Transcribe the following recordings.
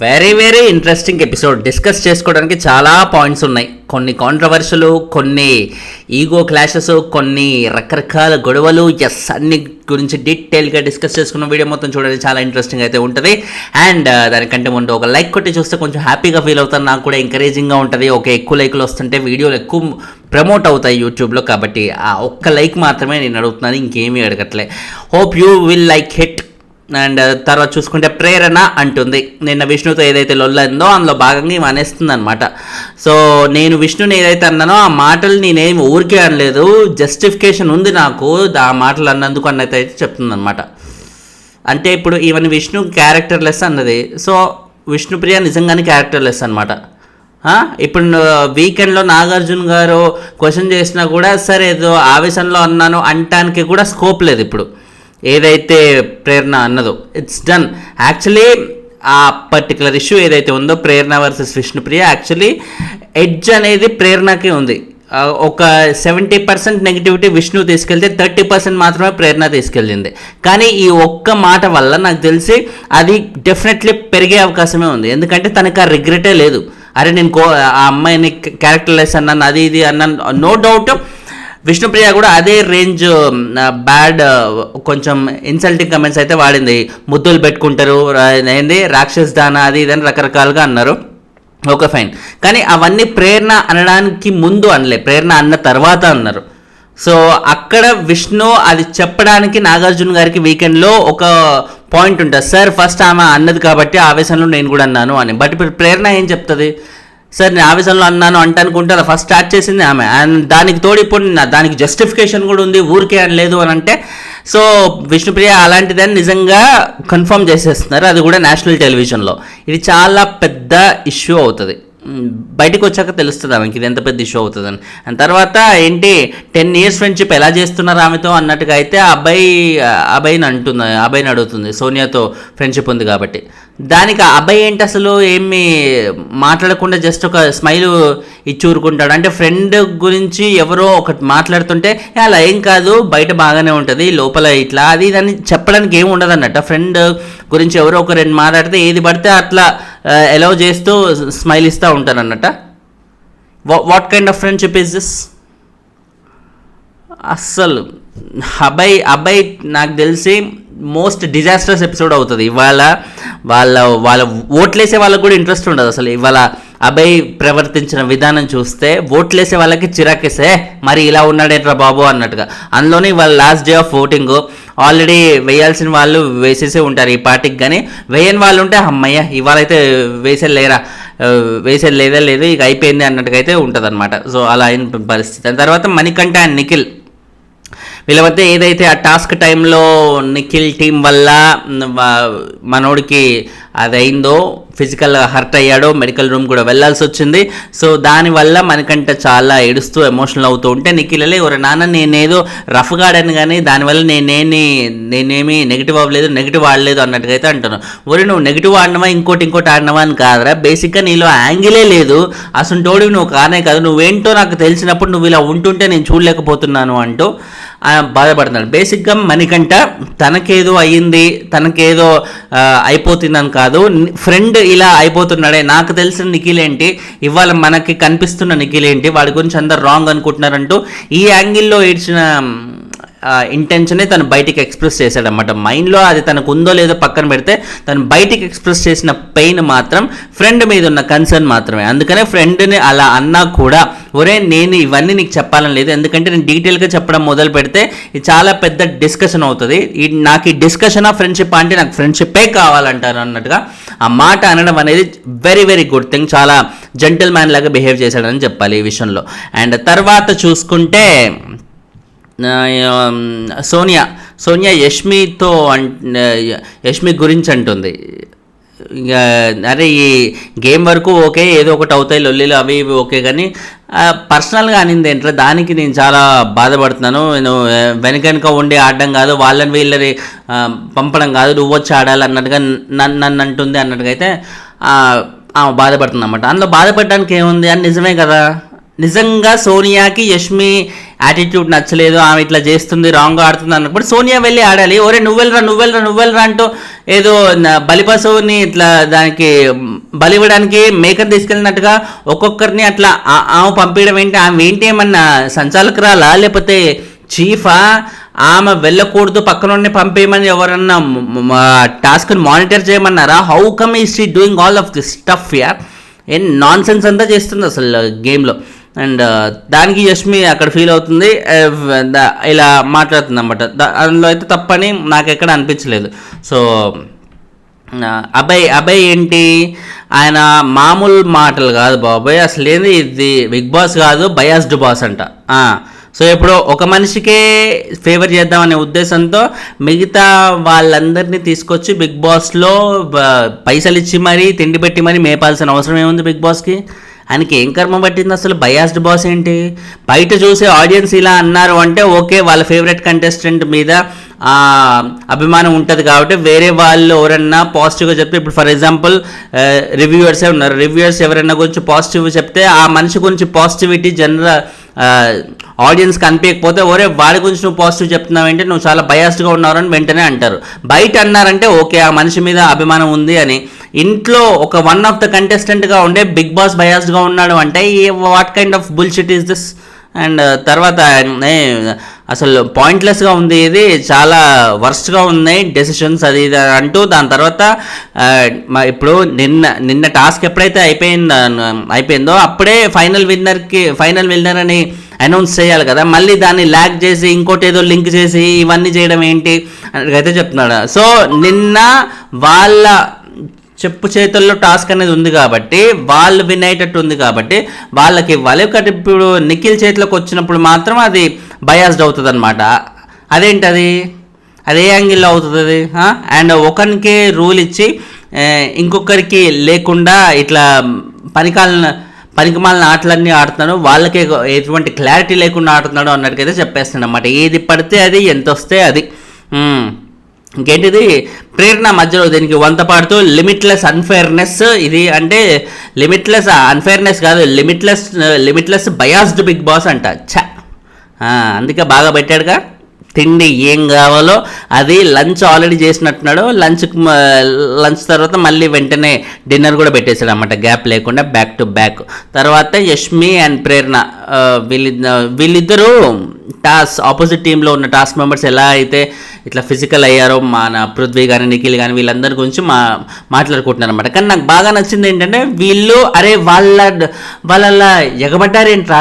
Very very interesting episode. Discuss చేసుకోవడానికి చాలా points ఉన్నాయి. కొన్ని కాంట్రవర్షియల్, కొన్ని ఈగో క్లాషెస్, కొన్ని రకరకాల గొడవలు. ఎస్, అన్ని గురించి డీటెయిల్గా డిస్కస్ చేసుకున్న వీడియో మొత్తం చూడండి, చాలా ఇంట్రెస్టింగ్ అయితే ఉంటుంది. అండ్ దానికంటే ముందు ఒక లైక్ కొట్టి చూస్తే కొంచెం హ్యాపీగా ఫీల్ అవుతాను, నాకు కూడా ఎంకరేజింగ్గా ఉంటుంది. ఓకే, ఎక్కువ లైకులు వస్తుంటే వీడియోలు ఎక్కువ ప్రమోట్ అవుతాయి యూట్యూబ్లో, కాబట్టి ఆ ఒక్క లైక్ మాత్రమే నేను అడుగుతున్నాను, ఇంకేమీ అడగట్లే. Hope you will like hit. And తర్వాత చూసుకుంటే ప్రేరణ అంటుంది, నిన్న విష్ణుతో ఏదైతే లొల్లందో అందులో భాగంగా ఏమి అనేస్తుంది అనమాట. సో నేను విష్ణుని ఏదైతే అన్నానో ఆ మాటలు నేనేమి ఊరికే అనలేదు, జస్టిఫికేషన్ ఉంది నాకు ఆ మాటలు అన్నందుకు అన్నది అయితే చెప్తుంది అనమాట. అంటే ఇప్పుడు ఈవెన్ విష్ణు క్యారెక్టర్లెస్ అన్నది, సో విష్ణుప్రియ నిజంగానే క్యారెక్టర్లెస్ అనమాట. ఇప్పుడు వీకెండ్లో నాగార్జున గారు క్వశ్చన్ చేసినా కూడా సరే ఏదో ఆవేశంలో అన్నాను అంటానికి కూడా స్కోప్ లేదు. ఇప్పుడు ఏదైతే ప్రేరణ అన్నదో ఇట్స్ డన్. యాక్చువల్లీ ఆ పర్టికులర్ ఇష్యూ ఏదైతే ఉందో ప్రేరణ వర్సెస్ విష్ణుప్రియ, యాక్చువల్లీ ఎడ్జ్ అనేది ప్రేరణకే ఉంది. ఒక 70% నెగిటివిటీ విష్ణు తీసుకెళ్తే 30% మాత్రమే ప్రేరణ తీసుకెళ్ళింది. కానీ ఈ ఒక్క మాట వల్ల నాకు తెలిసి అది డెఫినెట్లీ పెరిగే అవకాశమే ఉంది. ఎందుకంటే తనకు ఆ రిగ్రెటే లేదు. అరే నేను ఆ అమ్మాయిని క్యారెక్టర్లెస్ అన్నాను, అది ఇది అన్నాను. నో డౌట్ విష్ణుప్రియ కూడా అదే రేంజ్ బ్యాడ్ కొంచెం ఇన్సల్టింగ్ కమెంట్స్ అయితే వాడింది. ముద్దులు పెట్టుకుంటారు, ఏంది రాక్షస్ దాన, అది ఇదని రకరకాలుగా అన్నారు. ఓకే ఫైన్, కానీ అవన్నీ ప్రేరణ అనడానికి ముందు అనలే, ప్రేరణ అన్న తర్వాత అన్నారు. సో అక్కడ విష్ణు అది చెప్పడానికి నాగార్జున గారికి వీకెండ్లో ఒక పాయింట్ ఉంటుంది, సార్ ఫస్ట్ ఆమె అన్నది కాబట్టి ఆవేశంలో నేను కూడా అన్నాను అని. బట్ ఇప్పుడు ప్రేరణ ఏం చెప్తుంది, సార్ నేను ఆవేశంలో అన్నాను అంటానుకుంటే అది ఫస్ట్ స్టార్ట్ చేసింది ఆమె, అండ్ దానికి తోడు ఇప్పుడు దానికి జస్టిఫికేషన్ కూడా ఉంది, ఊరికే అని లేదు అని అంటే. సో విష్ణుప్రియ అలాంటిదని నిజంగా కన్ఫర్మ్ చేసేస్తున్నారు, అది కూడా నేషనల్ టెలివిజన్లో. ఇది చాలా పెద్ద ఇష్యూ అవుతుంది, బయటకు వచ్చాక తెలుస్తుంది ఆమెకి ఇది ఎంత పెద్ద ఇష్యూ అవుతుందని. అండ్ తర్వాత ఏంటి 10 years ఫ్రెండ్షిప్ ఎలా చేస్తున్నారు ఆమెతో అన్నట్టుగా అయితే అబ్బాయిని అడుగుతుంది. సోనియాతో ఫ్రెండ్షిప్ ఉంది కాబట్టి దానికి అబ్బాయి ఏంటి అసలు ఏమి మాట్లాడకుండా జస్ట్ ఒక స్మైల్ ఇచ్చి ఊరుకుంటాడు. అంటే ఫ్రెండ్ గురించి ఎవరో ఒకటి మాట్లాడుతుంటే అలా ఏం కాదు, బయట బాగానే ఉంటుంది, లోపల ఇట్లా అది దాన్ని చెప్పడానికి ఏమి ఉండదు అన్నట్టు. ఫ్రెండ్ గురించి ఎవరో ఒక రెండు మాట్లాడితే ఏది పడితే అట్లా అలౌ చేస్తూ స్మైల్ ఇస్తూ ఉంటాను అన్నట్ట. What kind of friendship is this? అస్సలు అబ్బాయి నాకు తెలిసి మోస్ట్ డిజాస్టర్స్ ఎపిసోడ్ అవుతుంది. ఇవాళ వాళ్ళ ఓట్లేసే వాళ్ళకు కూడా ఇంట్రెస్ట్ ఉండదు అసలు. ఇవాళ అబ్బాయి ప్రవర్తించిన విధానం చూస్తే ఓట్లేసే వాళ్ళకి చిరాకేసే, మరి ఇలా ఉన్నాడేట్రా బాబు అన్నట్టుగా. అందులోనే ఇవాళ last day of voting, already వేయాల్సిన వాళ్ళు వేసేసే ఉంటారు ఈ పార్టీకి, కానీ వేయని వాళ్ళు ఉంటే అమ్మయ్య ఇవాళ అయితే వేసేది లేదు ఇక అయిపోయింది అన్నట్టుగా అయితే ఉంటుంది అనమాట. సో అలా అయిన పరిస్థితి. దాని తర్వాత మణికంఠ అండ్ నిఖిల్ వీళ్ళ మధ్య ఏదైతే ఆ టాస్క్ టైంలో నిఖిల్ టీం వల్ల మనోడికి అది అయిందో, ఫిజికల్గా హర్ట్ అయ్యాడో, మెడికల్ రూమ్ కూడా వెళ్ళాల్సి వచ్చింది. సో దానివల్ల మనకంటే చాలా ఏడుస్తూ ఎమోషనల్ అవుతూ ఉంటే నిఖిల్ ఎవరు నాన్న నేనేదో రఫ్గా ఆడాను కానీ దానివల్ల నేనేమి నెగిటివ్ అవ్వలేదు, నెగిటివ్ ఆడలేదు అన్నట్టుగా అయితే అంటున్నాను. ఒరే నువ్వు నెగిటివ్ ఆడినవా ఇంకోటి ఆడినవా అని కాదురా, బేసిక్గా నీలో యాంగిలే లేదు, అసలు తోడివి నువ్వు కానే కాదు, నువ్వేంటో నాకు తెలిసినప్పుడు నువ్వు ఇలా ఉంటుంటే నేను చూడలేకపోతున్నాను అంటూ బాధపడుతున్నాడు. బేసిక్గా మణికంఠ తనకేదో అయ్యింది, తనకేదో అయిపోతుందని కాదు, ఫ్రెండ్ ఇలా అయిపోతున్నాడే, నాకు తెలిసిన నిఖిల్ ఏంటి, ఇవాళ మనకి కనిపిస్తున్న నిఖిల్ ఏంటి, వాడి గురించి అందరు రాంగ్ అనుకుంటున్నారంటూ ఈ యాంగిల్లో ఏడ్చిన ఇంటెన్షనే తను బయటికి ఎక్స్ప్రెస్ చేశాడనమాట. మైండ్లో అది తనకు ఉందో లేదో పక్కన పెడితే తను బయటికి ఎక్స్ప్రెస్ చేసిన పెయిన్ మాత్రం ఫ్రెండ్ మీద ఉన్న కన్సర్న్ మాత్రమే. అందుకనే ఫ్రెండ్ని అలా అన్నా కూడా ఒరే నేను ఇవన్నీ నీకు చెప్పాలని లేదు, ఎందుకంటే నేను డీటెయిల్గా చెప్పడం మొదలు పెడితే ఇది చాలా పెద్ద డిస్కషన్ అవుతుంది, నాకు ఈ డిస్కషన్ ఆఫ్ ఫ్రెండ్షిప్ అంటే నాకు ఫ్రెండ్షిప్పే కావాలంటారు అన్నట్టుగా ఆ మాట అనడం అనేది వెరీ వెరీ గుడ్ థింగ్. చాలా జెంటిల్ మ్యాన్ లాగా బిహేవ్ చేశాడని చెప్పాలి ఈ విషయంలో. అండ్ తర్వాత చూసుకుంటే సోనియా యష్మి గురించి అంటుంది, ఇక అరే ఈ గేమ్ వరకు ఓకే ఏదో ఒకటి అవుతాయి లొల్లీలు అవి ఇవి ఓకే, కానీ పర్సనల్గా అనింది ఏంటంటే దానికి నేను చాలా బాధపడుతున్నాను. నేను వెనక ఉండి ఆడడం కాదు, వాళ్ళని వీళ్ళని పంపడం కాదు, నువ్వు వచ్చి ఆడాలి అన్నట్టుగా నన్ను అంటుంది అన్నట్టుగా అయితే బాధపడుతుంది అన్నమాట. అందులో బాధపడడానికి ఏముంది అని, నిజమే కదా, నిజంగా సోనియాకి యష్మి యాటిట్యూడ్ నచ్చలేదు, ఆమె ఇట్లా చేస్తుంది, రాంగ్ ఆడుతుంది అన్నప్పుడు సోనియా వెళ్ళి ఆడాలి. ఒరే నువ్వెళ్ళరా అంటూ ఏదో బలిపశువుని ఇట్లా దానికి బలివ్వడానికి మేకను తీసుకెళ్ళినట్టుగా ఒక్కొక్కరిని అట్లా ఆమె పంపించడం ఏంటి? ఆమె ఏంటి ఏమన్నా సంచాలకురాలా లేకపోతే చీఫా? ఆమె వెళ్ళకూడదు, పక్కన పంపేయమని ఎవరన్నా టాస్క్ని మానిటర్ చేయమన్నారా? How come is she doing all of this stuff యార్? ఏం నాన్ సెన్స్ అంతా చేస్తుంది అసలు గేమ్లో. అండ్ దానికి యష్మి అక్కడ ఫీల్ అవుతుంది, ఇలా మాట్లాడుతుంది అన్నమాట. అందులో అయితే తప్పని నాకు ఎక్కడ అనిపించలేదు. సో అభయ్ ఏంటి, ఆయన మామూలు మాటలు కాదు బాబాయ్, అసలు ఏంది ఇది బిగ్ బాస్ కాదు బయాస్డ్ బాస్ అంట. సో ఇప్పుడు ఒక మనిషికే ఫేవర్ చేద్దామనే ఉద్దేశంతో మిగతా వాళ్ళందరినీ తీసుకొచ్చి బిగ్ బాస్లో పైసలు ఇచ్చి మరీ తిండి పెట్టి మరీ మేపాల్సిన అవసరం ఏముంది బిగ్ బాస్కి? ఆయనకి ఏం కర్మ పట్టింది అసలు? బయాస్డ్ బాస్ ఏంటి? బయట చూసే ఆడియన్స్ ఇలా అన్నారు అంటే ఓకే, వాళ్ళ ఫేవరెట్ కంటెస్టెంట్ మీద అభిమానం ఉంటుంది కాబట్టి వేరే వాళ్ళు ఎవరన్నా పాజిటివ్గా చెప్తే, ఇప్పుడు ఫర్ ఎగ్జాంపుల్ రివ్యూవర్సే ఉన్నారు, రివ్యూవర్స్ ఎవరైనా గురించి పాజిటివ్ చెప్తే ఆ మనిషి గురించి పాజిటివిటీ జనరల్ ఆడియన్స్ కనిపించకపోతే ఒరే వాడి గురించి నువ్వు పాజిటివ్ చెప్తున్నావు అంటే నువ్వు చాలా బయాస్డ్గా ఉన్నావు అని వెంటనే అంటారు. బయట అన్నారంటే ఓకే, ఆ మనిషి మీద అభిమానం ఉంది అని. ఇంట్లో ఒక వన్ ఆఫ్ ద కంటెస్టెంట్గా ఉండే బిగ్ బాస్ బయాస్డ్గా ఉన్నాడు అంటే what kind of bullshit is this? And తర్వాత అసలు పాయింట్లెస్గా ఉంది, ఇది చాలా వర్స్ట్గా ఉన్నాయి డెసిషన్స్ అది ఇది అంటూ. దాని తర్వాత ఇప్పుడు నిన్న టాస్క్ ఎప్పుడైతే అయిపోయిందో అప్పుడే ఫైనల్ విన్నర్ అని అనౌన్స్ చేయాలి కదా, మళ్ళీ దాన్ని ల్యాగ్ చేసి ఇంకోటి ఏదో లింక్ చేసి ఇవన్నీ చేయడం ఏంటి అయితే చెప్తున్నాడు. సో నిన్న వాళ్ళ చెప్పు చేతుల్లో టాస్క్ అనేది ఉంది కాబట్టి వాళ్ళు విన్ అయ్యేటట్టు ఉంది కాబట్టి వాళ్ళకి ఇవ్వాలి. ఒకటి ఇప్పుడు నిఖిల్ చేతిలోకి వచ్చినప్పుడు మాత్రం అది బయాస్డ్ అవుతుంది అనమాట. అదేంటది? అదే యాంగిల్లో అవుతుంది. అండ్ ఒకరికి రూల్ ఇచ్చి ఇంకొకరికి లేకుండా ఇట్లా పనికిమాలిన ఆటలన్నీ ఆడుతున్నాడు, వాళ్ళకి ఎటువంటి క్లారిటీ లేకుండా ఆడుతున్నాడు అన్నట్టుకైతే చెప్పేస్తున్నాడు అనమాట. ఏది పడితే అది, ఎంత వస్తే అది. ఇంకేంటిది ప్రేరణ మధ్యలో దీనికి వంత పాడుతూ లిమిట్లెస్ అన్ఫేర్నెస్, ఇది అంటే లిమిట్లెస్ అన్ఫేర్నెస్ కాదు, లిమిట్లెస్ బయాస్డ్ బిగ్ బాస్ అంట. అందుకే బాగా పెట్టాడుగా, తిండి ఏం కావాలో అది లంచ్ ఆల్రెడీ చేసినట్టున్నాడు. లంచ్ తర్వాత మళ్ళీ వెంటనే డిన్నర్ కూడా పెట్టేశాడు అన్నమాట, గ్యాప్ లేకుండా బ్యాక్ టు బ్యాక్. తర్వాత యష్మి అండ్ ప్రేరణ వీళ్ళిద్దరూ ఆపోజిట్ టీంలో ఉన్న టాస్క్ మెంబర్స్ ఎలా అయితే ఇట్లా ఫిజికల్ అయ్యారో మన పృథ్వీ కానీ నిఖిల్ కానీ వీళ్ళందరి గురించి మాట్లాడుకుంటున్నారు అనమాట. కానీ నాకు బాగా నచ్చింది ఏంటంటే వీళ్ళు అరే వాళ్ళ ఎగబడ్డారేంటి,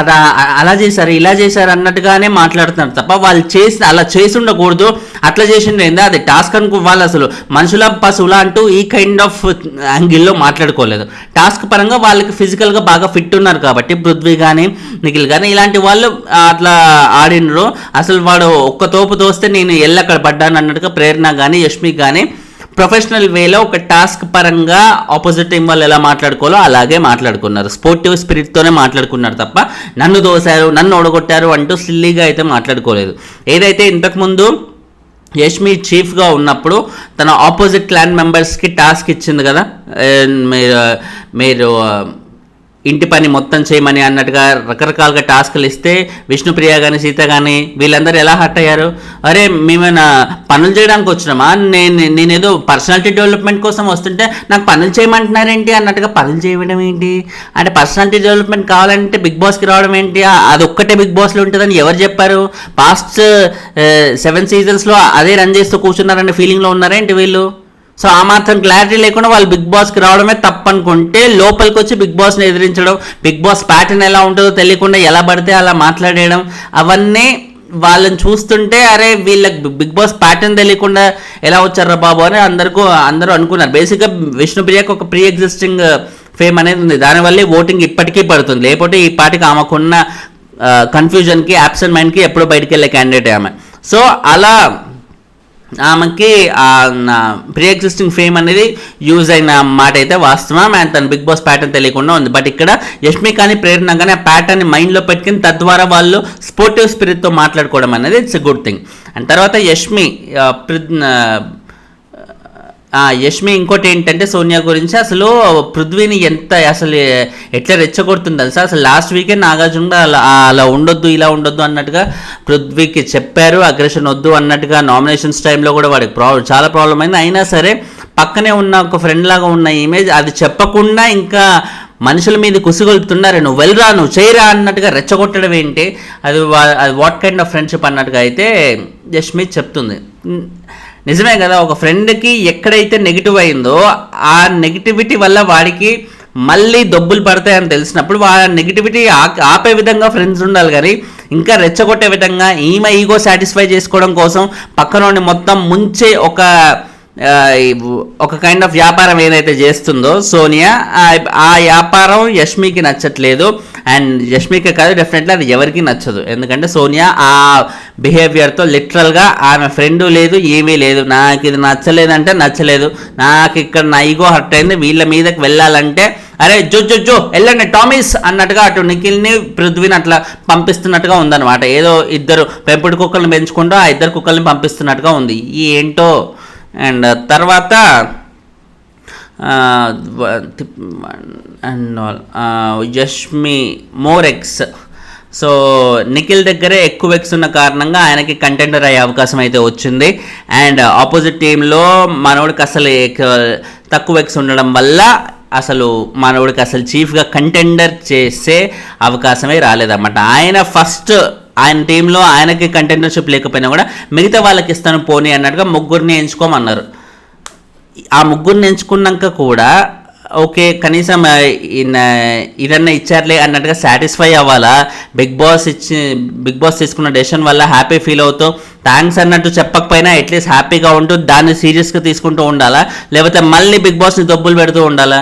అలా చేశారు ఇలా చేశారు అన్నట్టుగానే మాట్లాడుతున్నారు తప్ప వాళ్ళు అలా చేసి ఉండకూడదు, అట్లా చేసిండు ఏందా అది టాస్క్ అనుకో. వాళ్ళు అసలు మనుషుల పశువులా అంటూ ఈ కైండ్ ఆఫ్ యాంగిల్లో మాట్లాడుకోలేదు. టాస్క్ పరంగా వాళ్ళకి ఫిజికల్గా బాగా ఫిట్ ఉన్నారు కాబట్టి పృథ్వీ కానీ నిఖిల్ కానీ ఇలాంటి వాళ్ళు అట్లా ఆడినరు. అసలు వాడు ఒక్క తోపు తోస్తే నేను ఎల్లక్కడ పడ్డాను అన్నట్టుగా ప్రేరణ కానీ యష్మి కానీ ప్రొఫెషనల్ వేలో ఒక టాస్క్ పరంగా ఆపోజిట్ టీం వాళ్ళు ఎలా మాట్లాడుకోవాలో అలాగే మాట్లాడుకున్నారు. స్పోర్టివ్ స్పిరిట్తోనే మాట్లాడుకున్నారు తప్ప నన్ను దోశారు, నన్ను ఓడగొట్టారు అంటూ సిల్లీగా అయితే మాట్లాడుకోలేదు. ఏదైతే ఇంతకుముందు యష్మి చీఫ్గా ఉన్నప్పుడు తన ఆపోజిట్ క్లాన్ మెంబర్స్కి టాస్క్ ఇచ్చింది కదా, మీరు ఇంటి పని మొత్తం చేయమని అన్నట్టుగా రకరకాలుగా టాస్కులు ఇస్తే విష్ణుప్రియ కానీ సీత కానీ వీళ్ళందరూ ఎలా హర్ట్ అయ్యారు. అరే మేమైనా పనులు చేయడానికి వచ్చినామా, నేనేదో పర్సనాలిటీ డెవలప్మెంట్ కోసం వస్తుంటే నాకు పనులు చేయమంటున్నారేంటి అన్నట్టుగా. పనులు చేయడం ఏంటి అంటే పర్సనాలిటీ డెవలప్మెంట్ కావాలంటే బిగ్ బాస్కి రావడం ఏంటి, అది ఒక్కటే బిగ్ బాస్లో ఉంటుందని ఎవరు చెప్పారు? పాస్ట్ 7 సీజన్స్లో అదే రన్ చేస్తూ కూర్చున్నారనే ఫీలింగ్లో ఉన్నారేంటి వీళ్ళు? సో ఆ మాత్రం క్లారిటీ లేకుండా వాళ్ళు బిగ్ బాస్కి రావడమే తప్పనుకుంటే లోపలికి వచ్చి బిగ్ బాస్ని ఎదిరించడం, బిగ్ బాస్ ప్యాటర్న్ ఎలా ఉంటుందో తెలియకుండా ఎలా పడితే అలా మాట్లాడేయడం, అవన్నీ వాళ్ళని చూస్తుంటే అరే వీళ్ళకి బిగ్ బాస్ ప్యాటర్న్ తెలియకుండా ఎలా వచ్చారా బాబు అని అందరూ అనుకున్నారు. బేసిక్గా విష్ణుప్రియకి ఒక ప్రీ ఎగ్జిస్టింగ్ ఫేమ్ అనేది ఉంది, దానివల్లే ఓటింగ్ ఇప్పటికీ పడుతుంది. లేకపోతే ఈ పార్టీకి ఆమెకున్న కన్ఫ్యూజన్కి అబ్సెంట్ మైండ్కి ఎప్పుడో బయటికి వెళ్ళే క్యాండిడేట్ ఆమె. సో అలా ఆమెకి ప్రీ ఎగ్జిస్టింగ్ ఫేమ్ అనేది యూజ్ అయిన మాట అయితే వాస్తవం. అండ్ తన బిగ్ బాస్ ప్యాటర్న్ తెలియకుండా ఉంది. బట్ ఇక్కడ యష్మి కానీ ప్రేరణ కానీ ఆ ప్యాటర్న్ని మైండ్లో పెట్టుకుని తద్వారా వాళ్ళు స్పోర్టివ్ స్పిరిట్తో మాట్లాడుకోవడం అనేది it's a good thing. And తర్వాత యష్మి యష్మి ఇంకోటి ఏంటంటే సోనియా గురించి అసలు పృథ్వీని అసలు ఎట్లా రెచ్చగొడుతుంది తెలుసా. అసలు లాస్ట్ వీకే నాగార్జున అలా ఉండొద్దు ఇలా ఉండొద్దు అన్నట్టుగా పృథ్వీకి చెప్పారు, అగ్రెషన్ వద్దు అన్నట్టుగా. నామినేషన్స్ టైంలో కూడా వాడికి చాలా ప్రాబ్లం అయింది. అయినా సరే పక్కనే ఉన్న ఒక ఫ్రెండ్ లాగా ఉన్న ఇమేజ్ అది చెప్పకుండా ఇంకా మనుషుల మీద కుసిగొలుపుతున్నారు. నువ్వు వెళ్ళరా, నువ్వు చేయరా అన్నట్టుగా రెచ్చగొట్టడం ఏంటి, అది వాట్ కైండ్ ఆఫ్ ఫ్రెండ్షిప్ అన్నట్టుగా అయితే యష్మి చెప్తుంది. నిజమే కదా, ఒక ఫ్రెండ్కి ఎక్కడైతే నెగిటివ్ అయిందో ఆ నెగిటివిటీ వల్ల వాడికి మళ్ళీ దొబ్బులు పడతాయని తెలిసినప్పుడు నెగిటివిటీ ఆపే విధంగా ఫ్రెండ్స్ ఉండాలి. కానీ ఇంకా రెచ్చగొట్టే విధంగా ఈమె ఈగో సాటిస్ఫై చేసుకోవడం కోసం పక్కన మొత్తం ముంచే ఒక కైండ్ ఆఫ్ వ్యాపారం ఏదైతే చేస్తుందో సోనియా, ఆ వ్యాపారం యష్మికి నచ్చట్లేదు. అండ్ యష్మికే కాదు, డెఫినెట్లీ అది ఎవరికి నచ్చదు. ఎందుకంటే సోనియా ఆ బిహేవియర్తో లిటరల్గా ఆమె ఫ్రెండు లేదు, ఏమీ లేదు. నాకు ఇది నచ్చలేదంటే నచ్చలేదు, నాకు ఇక్కడ నా ఈగో హర్ట్ అయింది, వీళ్ళ మీదకి వెళ్ళాలంటే అరే జో వెళ్ళండి టామీస్ అన్నట్టుగా అటు నిఖిల్ని పృథ్వీని అట్లా పంపిస్తున్నట్టుగా ఉందన్నమాట. ఏదో ఇద్దరు పెంపుడు కుక్కల్ని పెంచుకుంటూ ఆ ఇద్దరు కుక్కల్ని పంపిస్తున్నట్టుగా ఉంది. ఏంటో. అండ్ తర్వాత Yashmi more X. So Nikhil దగ్గరే ఎక్కువ ఎక్స్ ఉన్న కారణంగా ఆయనకి కంటెండర్ అయ్యే అవకాశం అయితే వచ్చింది. అండ్ ఆపోజిట్ టీంలో మనోడికి అసలు తక్కువ ఎక్స్ ఉండడం వల్ల అసలు మనోడికి అసలు చీఫ్గా కంటెండర్ చేసే అవకాశమే రాలేదన్నమాట. ఆయన టీంలో ఆయనకి కంటెండర్షిప్ లేకపోయినా కూడా మిగతా వాళ్ళకి ఇస్తాను పోనీ అన్నట్టుగా ముగ్గురిని ఎంచుకోమన్నారు. ఆ ముగ్గురిని ఎంచుకున్నాక కూడా ఓకే కనీసం ఇదన్నా ఇచ్చారులే అన్నట్టుగా సాటిస్ఫై అవ్వాలా. బిగ్ బాస్ తీసుకున్న డెసిషన్ వల్ల హ్యాపీ ఫీల్ అవుతూ థ్యాంక్స్ అన్నట్టు చెప్పకపోయినా అట్లీస్ట్ హ్యాపీగా ఉంటూ దాన్ని సీరియస్గా తీసుకుంటూ ఉండాలా, లేకపోతే మళ్ళీ బిగ్ బాస్ని దొబ్బులు పెడుతూ ఉండాలా?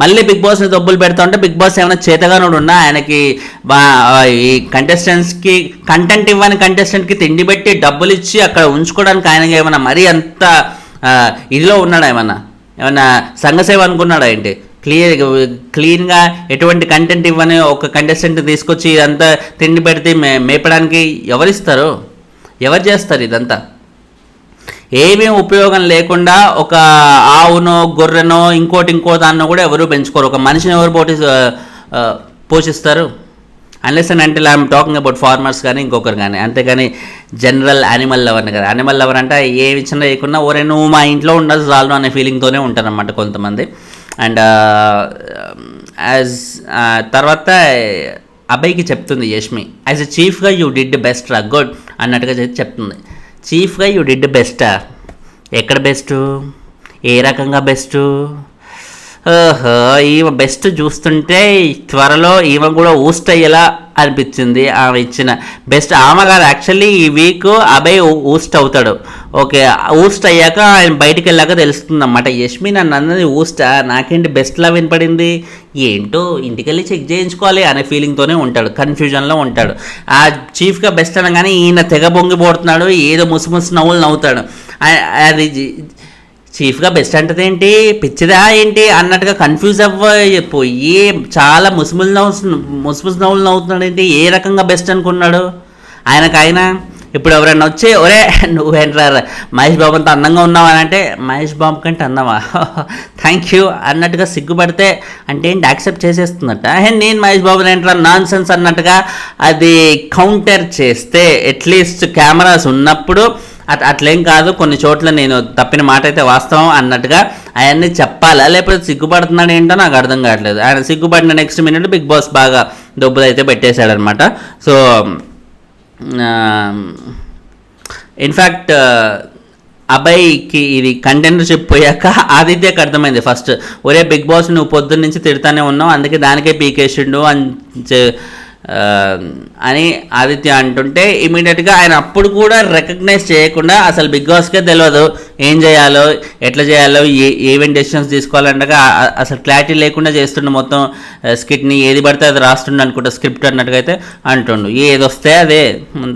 మళ్ళీ బిగ్ బాస్ని దొబ్బులు పెడతా ఉంటే బిగ్ బాస్ ఏమైనా చేతగానోడు ఉన్నా ఆయనకి ఈ కంటెస్టెంట్స్కి కంటెంట్ ఇవ్వని కంటెస్టెంట్కి తిండి పెట్టి డబ్బులు ఇచ్చి అక్కడ ఉంచుకోవడానికి ఆయనకి ఏమైనా మరీ అంత ఇదిలో ఉన్నాడా, ఏమన్నా సంఘసేవ అనుకున్నాడా ఏంటి? క్లీన్గా ఎటువంటి కంటెంట్ ఇవ్వని ఒక కంటెస్టెంట్ తీసుకొచ్చి ఇదంతా తిండి పెడితే మేపడానికి ఎవరిస్తారు, ఎవరు చేస్తారు? ఇదంతా ఏమీ ఉపయోగం లేకుండా ఒక ఆవునో గొర్రెనో ఇంకో దాన్నో కూడా ఎవరు పెంచుకోరు. ఒక మనిషిని ఎవరు పోషిస్తారు? అన్లెస్ అండ్ అంటే ఐఎమ్ టాకింగ్ అబౌట్ ఫార్మర్స్ కానీ ఇంకొకరు కానీ. అంతేగాని జనరల్ యానిమల్ లవర్ని కదా. యానిమల్ లవర్ అంటే ఏ విషయం లేకుండా ఓరే నువ్వు మా ఇంట్లో ఉండదు చాలు అనే ఫీలింగ్తోనే ఉంటారన్నమాట కొంతమంది. అండ్ తర్వాత అబ్బాయికి చెప్తుంది యష్మి, యాజ్ ఎ చీఫ్గా యూ డిడ్ బెస్ట్ రా, గుడ్ అన్నట్టుగా చెప్తుంది. చీఫ్గా యూ డిడ్ బెస్టా? ఎక్కడ బెస్ట్? ఏ రకంగా బెస్ట్? ఈమె బెస్ట్ చూస్తుంటే త్వరలో ఈమె కూడా ఊస్ట్ అయ్యేలా అనిపించింది ఆమె ఇచ్చిన బెస్ట్. ఆమె కాదు యాక్చువల్లీ ఈ వీక్ అబ్బాయి ఊస్ట్ అవుతాడు. ఓకే ఊస్ట్ అయ్యాక ఆయన బయటికి వెళ్ళాక తెలుస్తుంది అన్నమాట. యష్మి నన్ను అన్నది ఊస్టా, నాకేంటి బెస్ట్లా వినపడింది, ఏంటో ఇంటికి వెళ్ళి చెక్ చేయించుకోవాలి అనే ఫీలింగ్తోనే ఉంటాడు, కన్ఫ్యూజన్లో ఉంటాడు. ఆ చీఫ్గా బెస్ట్ అనగానే ఈయన తెగ బొంగిపోతున్నాడు, ఏదో ముసి నవ్వులు నవ్వుతాడు. అది చీఫ్గా బెస్ట్ అంటే ఏంటి, పిచ్చిదా ఏంటి అన్నట్టుగా కన్ఫ్యూజ్ అవ్వపోయి చాలా ముసుములు నవ్వులు నవ్వుతున్నాడు. ఏంటి ఏ రకంగా బెస్ట్ అనుకున్నాడు ఆయన? ఇప్పుడు ఎవరైనా వచ్చి ఒరే నువ్వేంట్రా మహేష్ బాబు అంతా అందంగా ఉన్నావు అని అంటే మహేష్ బాబు కంటే అందామా థ్యాంక్ యూ అన్నట్టుగా సిగ్గుపడితే అంటే ఏంటి యాక్సెప్ట్ చేసేస్తున్నట్ట. నేను మహేష్ బాబు ఏంట్రా నాన్ సెన్స్ అన్నట్టుగా అది కౌంటర్ చేస్తే అట్లీస్ట్ కెమెరాస్ ఉన్నప్పుడు అట్లేం కాదు, కొన్ని చోట్ల నేను తప్పిన మాట అయితే వాస్తవం అన్నట్టుగా అవన్నీ చెప్పాలా, లేకపోతే సిగ్గుపడుతున్నాడు ఏంటో నాకు అర్థం కావట్లేదు. ఆయన సిగ్గుపడిన నెక్స్ట్ మినిట్ బిగ్ బాస్ బాగా డబ్బులు అయితే పెట్టేశాడనమాట. సో ఇన్ఫ్యాక్ట్ అబ్బాయికి ఇది కంటెండర్షిప్ పోయాక ఆదిత్యకి అర్థమైంది ఫస్ట్, ఒరే బిగ్ బాస్ నువ్వు పొద్దున్న నుంచి తిడతానే ఉన్నావు అందుకే దానికే పీకేసిండు అని ఆదిత్య అంటుంటే ఇమీడియట్గా ఆయన అప్పుడు కూడా రికగ్నైజ్ చేయకుండా అసలు బిగ్ బాస్కే తెలియదు ఏం చేయాలో ఎట్లా చేయాలో ఏమేమి డెసిషన్స్ తీసుకోవాలంటగా అసలు క్లారిటీ లేకుండా చేస్తుండే మొత్తం స్కిట్ని, ఏది పడితే అది రాస్తుండే అనుకుంటా స్క్రిప్ట్ అన్నట్టుగా అయితే అంటుండు, ఏది వస్తే అదే.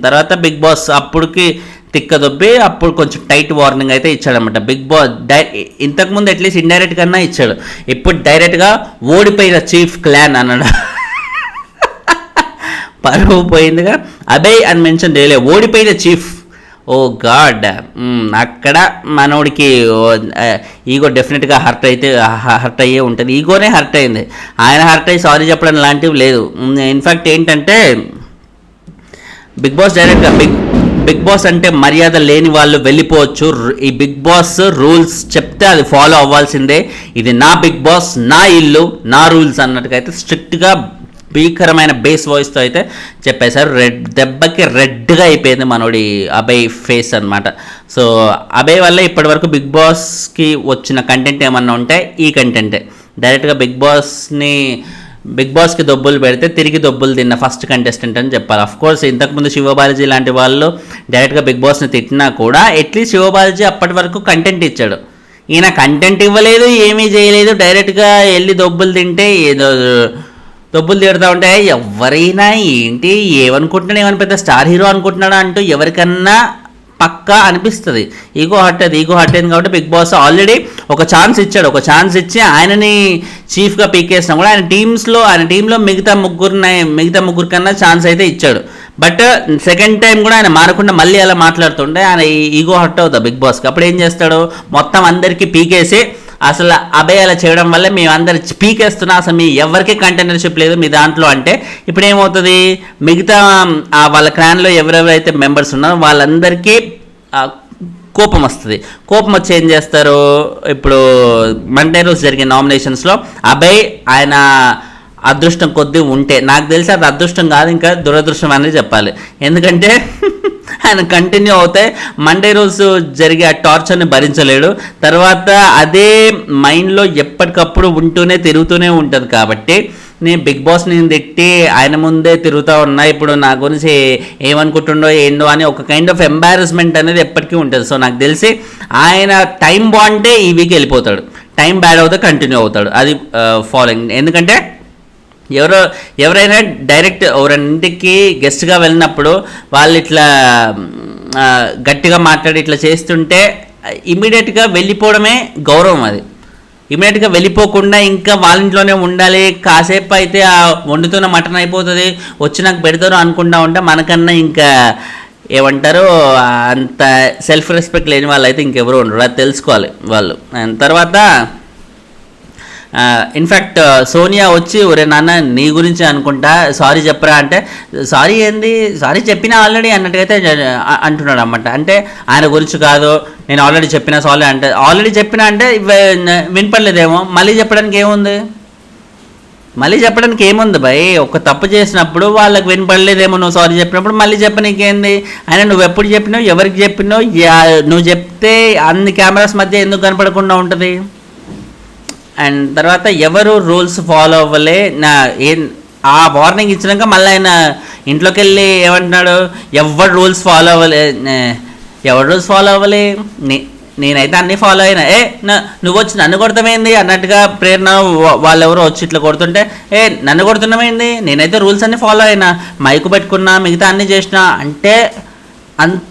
తర్వాత బిగ్ బాస్ అప్పటికి తిక్కదొబ్బి అప్పుడు కొంచెం టైట్ వార్నింగ్ అయితే ఇచ్చాడనమాట. బిగ్ బాస్ ఇంతకుముందు అట్లీస్ట్ ఇండైరెక్ట్ కన్నా ఇచ్చాడు, ఇప్పుడు డైరెక్ట్గా ఓడిపోయిన చీఫ్ క్లాన్ అన్నాడు. పరువు పోయిందిగా అభయ్ అని మెన్షన్ చేయలే, ఓడిపోయిన చీఫ్ ఓ గాడ్, అక్కడ మనోడికి ఈగో డెఫినెట్గా హర్ట్ అయ్యే ఉంటుంది. ఈగోనే హర్ట్ అయింది. ఆయన హర్ట్ అయ్యి సారీ చెప్పడం లాంటివి లేదు. ఇన్ఫ్యాక్ట్ ఏంటంటే బిగ్ బాస్ డైరెక్ట్గా బిగ్ బాస్ అంటే మర్యాద లేని వాళ్ళు వెళ్ళిపోవచ్చు. ఈ బిగ్ బాస్ రూల్స్ చెప్తే అది ఫాలో అవ్వాల్సిందే. ఇది నా బిగ్ బాస్, నా ఇల్లు, నా రూల్స్ అన్నట్టుగా అయితే స్ట్రిక్ట్గా భీకరమైన బేస్ వాయిస్తో అయితే చెప్పేశారు. దెబ్బకి రెడ్గా అయిపోయింది మనోడి అభయ్ ఫేస్ అనమాట. సో అభయ్ వల్ల ఇప్పటి వరకు బిగ్ బాస్కి వచ్చిన కంటెంట్ ఏమన్నా ఉంటే ఈ కంటెంటే. డైరెక్ట్గా బిగ్ బాస్కి దొబ్బులు పెడితే తిరిగి దొబ్బులు తిన్న ఫస్ట్ కంటెస్టెంట్ అని చెప్పాలి. అఫ్కోర్స్ ఇంతకుముందు శివబాలాజీ లాంటి వాళ్ళు డైరెక్ట్గా బిగ్ బాస్ని తిట్టినా కూడా అట్లీస్ట్ శివబాలాజీ అప్పటి వరకు కంటెంట్ ఇచ్చాడు. ఈయన కంటెంట్ ఇవ్వలేదు, ఏమీ చేయలేదు, డైరెక్ట్గా వెళ్ళి దొబ్బులు తింటే ఏదో దొబ్బులు తిడతా ఉంటే ఎవరైనా ఏంటి ఏమనుకుంటున్నాడు, పెద్ద స్టార్ హీరో అనుకుంటున్నాడా అంటూ ఎవరికన్నా పక్కా అనిపిస్తుంది. ఈగో హర్ట్ అయింది కాబట్టి బిగ్ బాస్ ఆల్రెడీ ఒక ఛాన్స్ ఇచ్చి ఆయనని చీఫ్గా పీకేసినా కూడా ఆయన టీంలో మిగతా ముగ్గురు కన్నా ఛాన్స్ అయితే ఇచ్చాడు. బట్ సెకండ్ టైం కూడా ఆయన మారకుండా మళ్ళీ అలా మాట్లాడుతుంటే ఆయన ఈగో హర్ట్ అవుతుంది బిగ్ బాస్కి. అప్పుడు ఏం చేస్తాడు, మొత్తం అందరికీ పీకేసి అసలు అభయ్ అలా చేయడం వల్ల మేము అందరు పీకేస్తున్నా, అసలు మీ ఎవరికి కంటెండర్షిప్ లేదు మీ దాంట్లో అంటే ఇప్పుడు ఏమవుతుంది, మిగతా వాళ్ళ క్లాన్లో ఎవరెవరైతే మెంబర్స్ ఉన్నారో వాళ్ళందరికీ కోపం వస్తుంది. కోపం వచ్చి ఏం చేస్తారు, ఇప్పుడు మండే రోజు జరిగే నామినేషన్స్లో అభయ్ ఆయన అదృష్టం కొద్దీ ఉంటే, నాకు తెలిసి అది అదృష్టం కాదు ఇంకా దురదృష్టం అనేది చెప్పాలి. ఎందుకంటే ఆయన కంటిన్యూ అవుతే మండే రోజు జరిగే ఆ టార్చర్ని భరించలేడు. తర్వాత అదే మైండ్లో ఎప్పటికప్పుడు తిరుగుతూనే ఉంటుంది. కాబట్టి నేను బిగ్ బాస్ని తిట్టి ఆయన ముందే తిరుగుతూ ఉన్నా, ఇప్పుడు నా గురించి ఏమనుకుంటుండో ఏందో అని ఒక కైండ్ ఆఫ్ ఎంబారస్మెంట్ అనేది ఎప్పటికీ ఉంటుంది. సో నాకు తెలిసి ఆయన టైం బాగుంటే ఈ వీక్ వెళ్ళిపోతాడు, టైం బ్యాడ్ అవుతే కంటిన్యూ అవుతాడు. అది ఫాలోయింగ్. ఎందుకంటే ఎవరైనా డైరెక్ట్ ఎవరింటికి గెస్ట్గా వెళ్ళినప్పుడు వాళ్ళు ఇట్లా గట్టిగా మాట్లాడి ఇట్లా చేస్తుంటే ఇమీడియట్గా వెళ్ళిపోవడమే గౌరవం. అది ఇమీడియట్గా వెళ్ళిపోకుండా ఇంకా వాళ్ళ ఇంట్లోనే ఉండాలి, కాసేపు అయితే ఆ వండుతున్న మటన్ అయిపోతుంది వచ్చి నాకు పెడతారు అనుకుంటా ఉంటే మనకన్నా ఇంకా ఏమంటారు అంత సెల్ఫ్ రెస్పెక్ట్ లేని వాళ్ళు అయితే ఇంకెవరు ఉండరు. అది తెలుసుకోవాలి వాళ్ళు. తర్వాత ఇన్ఫ్యాక్ట్ సోనియా వచ్చి ఒరే నాన్న నీ గురించి అనుకుంటా సారీ చెప్పరా అంటే, సారీ ఏంది, సారీ చెప్పినా ఆల్రెడీ అన్నట్టుగా అయితే అంటున్నాడు అన్నమాట. అంటే ఆయన గురించి కాదు, నేను ఆల్రెడీ చెప్పినా సారీ అంటే, ఆల్రెడీ చెప్పినా అంటే వినపడలేదేమో, మళ్ళీ చెప్పడానికి ఏముంది భయ్. ఒక తప్పు చేసినప్పుడు వాళ్ళకి వినపడలేదేమో నువ్వు సారీ చెప్పినప్పుడు మళ్ళీ చెప్పనీకేంది. అయినా నువ్వు ఎప్పుడు చెప్పినావు, ఎవరికి చెప్పినావు, నువ్వు చెప్తే అన్ని కెమెరాస్ మధ్య ఎందుకు కనపడకుండా ఉంటుంది. అండ్ తర్వాత ఎవరు రూల్స్ ఫాలో అవ్వలే ఆ వార్నింగ్ ఇచ్చినాక మళ్ళీ ఆయన ఇంట్లోకి వెళ్ళి ఏమంటున్నాడు, ఎవరు రూల్స్ ఫాలో అవ్వలే నేనైతే అన్నీ ఫాలో అయినా. నువ్వు వచ్చి నన్ను కొడతామేంది అన్నట్టుగా ప్రేరణ వాళ్ళెవరో వచ్చి ఇట్లా కొడుతుంటే నన్ను కొడుతున్నామేంది, నేనైతే రూల్స్ అన్నీ ఫాలో అయినా, మైకు పెట్టుకున్నా, మిగతా అన్నీ చేసినా అంటే అంత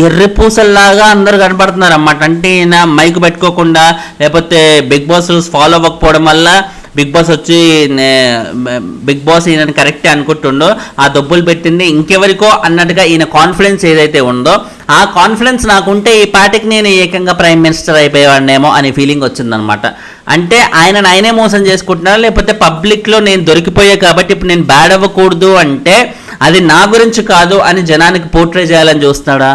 ఎర్రిపూసల్లాగా అందరూ కనపడుతున్నారు అన్నమాట. అంటే ఈయన మైక్ పెట్టుకోకుండా లేకపోతే బిగ్ బాస్ రూల్స్ ఫాలో అవ్వకపోవడం వల్ల బిగ్ బాస్ ఈయనని కరెక్టే అనుకుంటుండో ఆ దొబ్బులు పెట్టింది ఇంకెవరికో అన్నట్టుగా ఈయన కాన్ఫిడెన్స్ ఏదైతే ఉందో ఆ కాన్ఫిడెన్స్ నాకుంటే ఈ పార్టీకి నేను ఏకంగా ప్రైమ్ మినిస్టర్ అయిపోయేవాడినేమో అనే ఫీలింగ్ వచ్చిందనమాట. అంటే ఆయనే మోసం చేసుకుంటున్నారా, లేకపోతే పబ్లిక్లో నేను దొరికిపోయా కాబట్టి ఇప్పుడు నేను బ్యాడ్ అవ్వకూడదు అంటే అది నా గురించి కాదు అని జనానికి పోర్ట్రే చేయాలని చూస్తున్నాడా.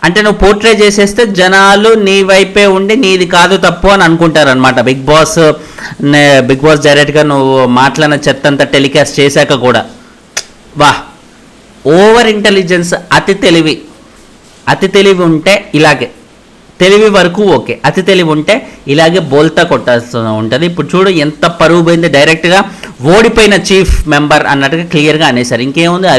అంటే నువ్వు పోర్ట్రే చేసేస్తే జనాలు నీ వైపే ఉండి నీది కాదు తప్పు అని అనుకుంటారనమాట. బిగ్ బాస్ డైరెక్ట్గా నువ్వు మాట్లాడిన చెత్త అంతా టెలికాస్ట్ చేశాక కూడా ఓవర్ ఇంటెలిజెన్స్, అతి తెలివి ఉంటే ఇలాగే, తెలివి వరకు ఓకే, అతి తెలివి ఉంటే ఇలాగే బోల్తా కొట్టాల్సి ఉంటుంది. ఇప్పుడు చూడు ఎంత పరువు పోయింది, డైరెక్ట్గా ఓడిపోయిన చీఫ్ మెంబర్ అన్నట్టుగా క్లియర్గా అనేసారు. ఇంకేముంది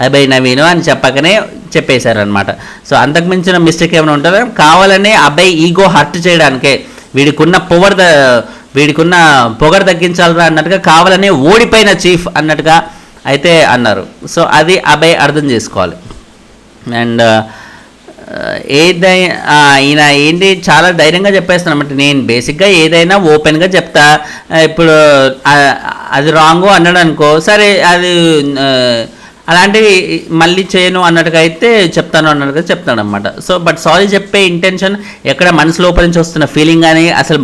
అభయ్ నవీను అని చెప్పకనే చెప్పేశారనమాట. సో అంతకుమించిన మిస్టేక్ ఏమైనా ఉంటుందో, కావాలనే అభయ్ ఈగో హర్ట్ చేయడానికే వీడికున్న పొగరు తగ్గించాలరా అన్నట్టుగా కావాలనే ఓడిపోయిన చీఫ్ అన్నట్టుగా అయితే అన్నారు. సో అది అభయ్ అర్థం చేసుకోవాలి. అండ్ ఈయన ఏంటి చాలా ధైర్యంగా చెప్పేస్తాను అనమాట. నేను బేసిక్గా ఏదైనా ఓపెన్గా చెప్తా, ఇప్పుడు అది రాంగు అన్నాడు అనుకో, సరే అది అలాంటివి మళ్ళీ చేయను అన్నట్టుగా అయితే చెప్తాను అన్నట్టుగా చెప్తాడు అనమాట. సో బట్ సారీ చెప్పే ఇంటెన్షన్ ఎక్కడ మనసు లోపల నుంచి వస్తున్న ఫీలింగ్ కానీ అసలు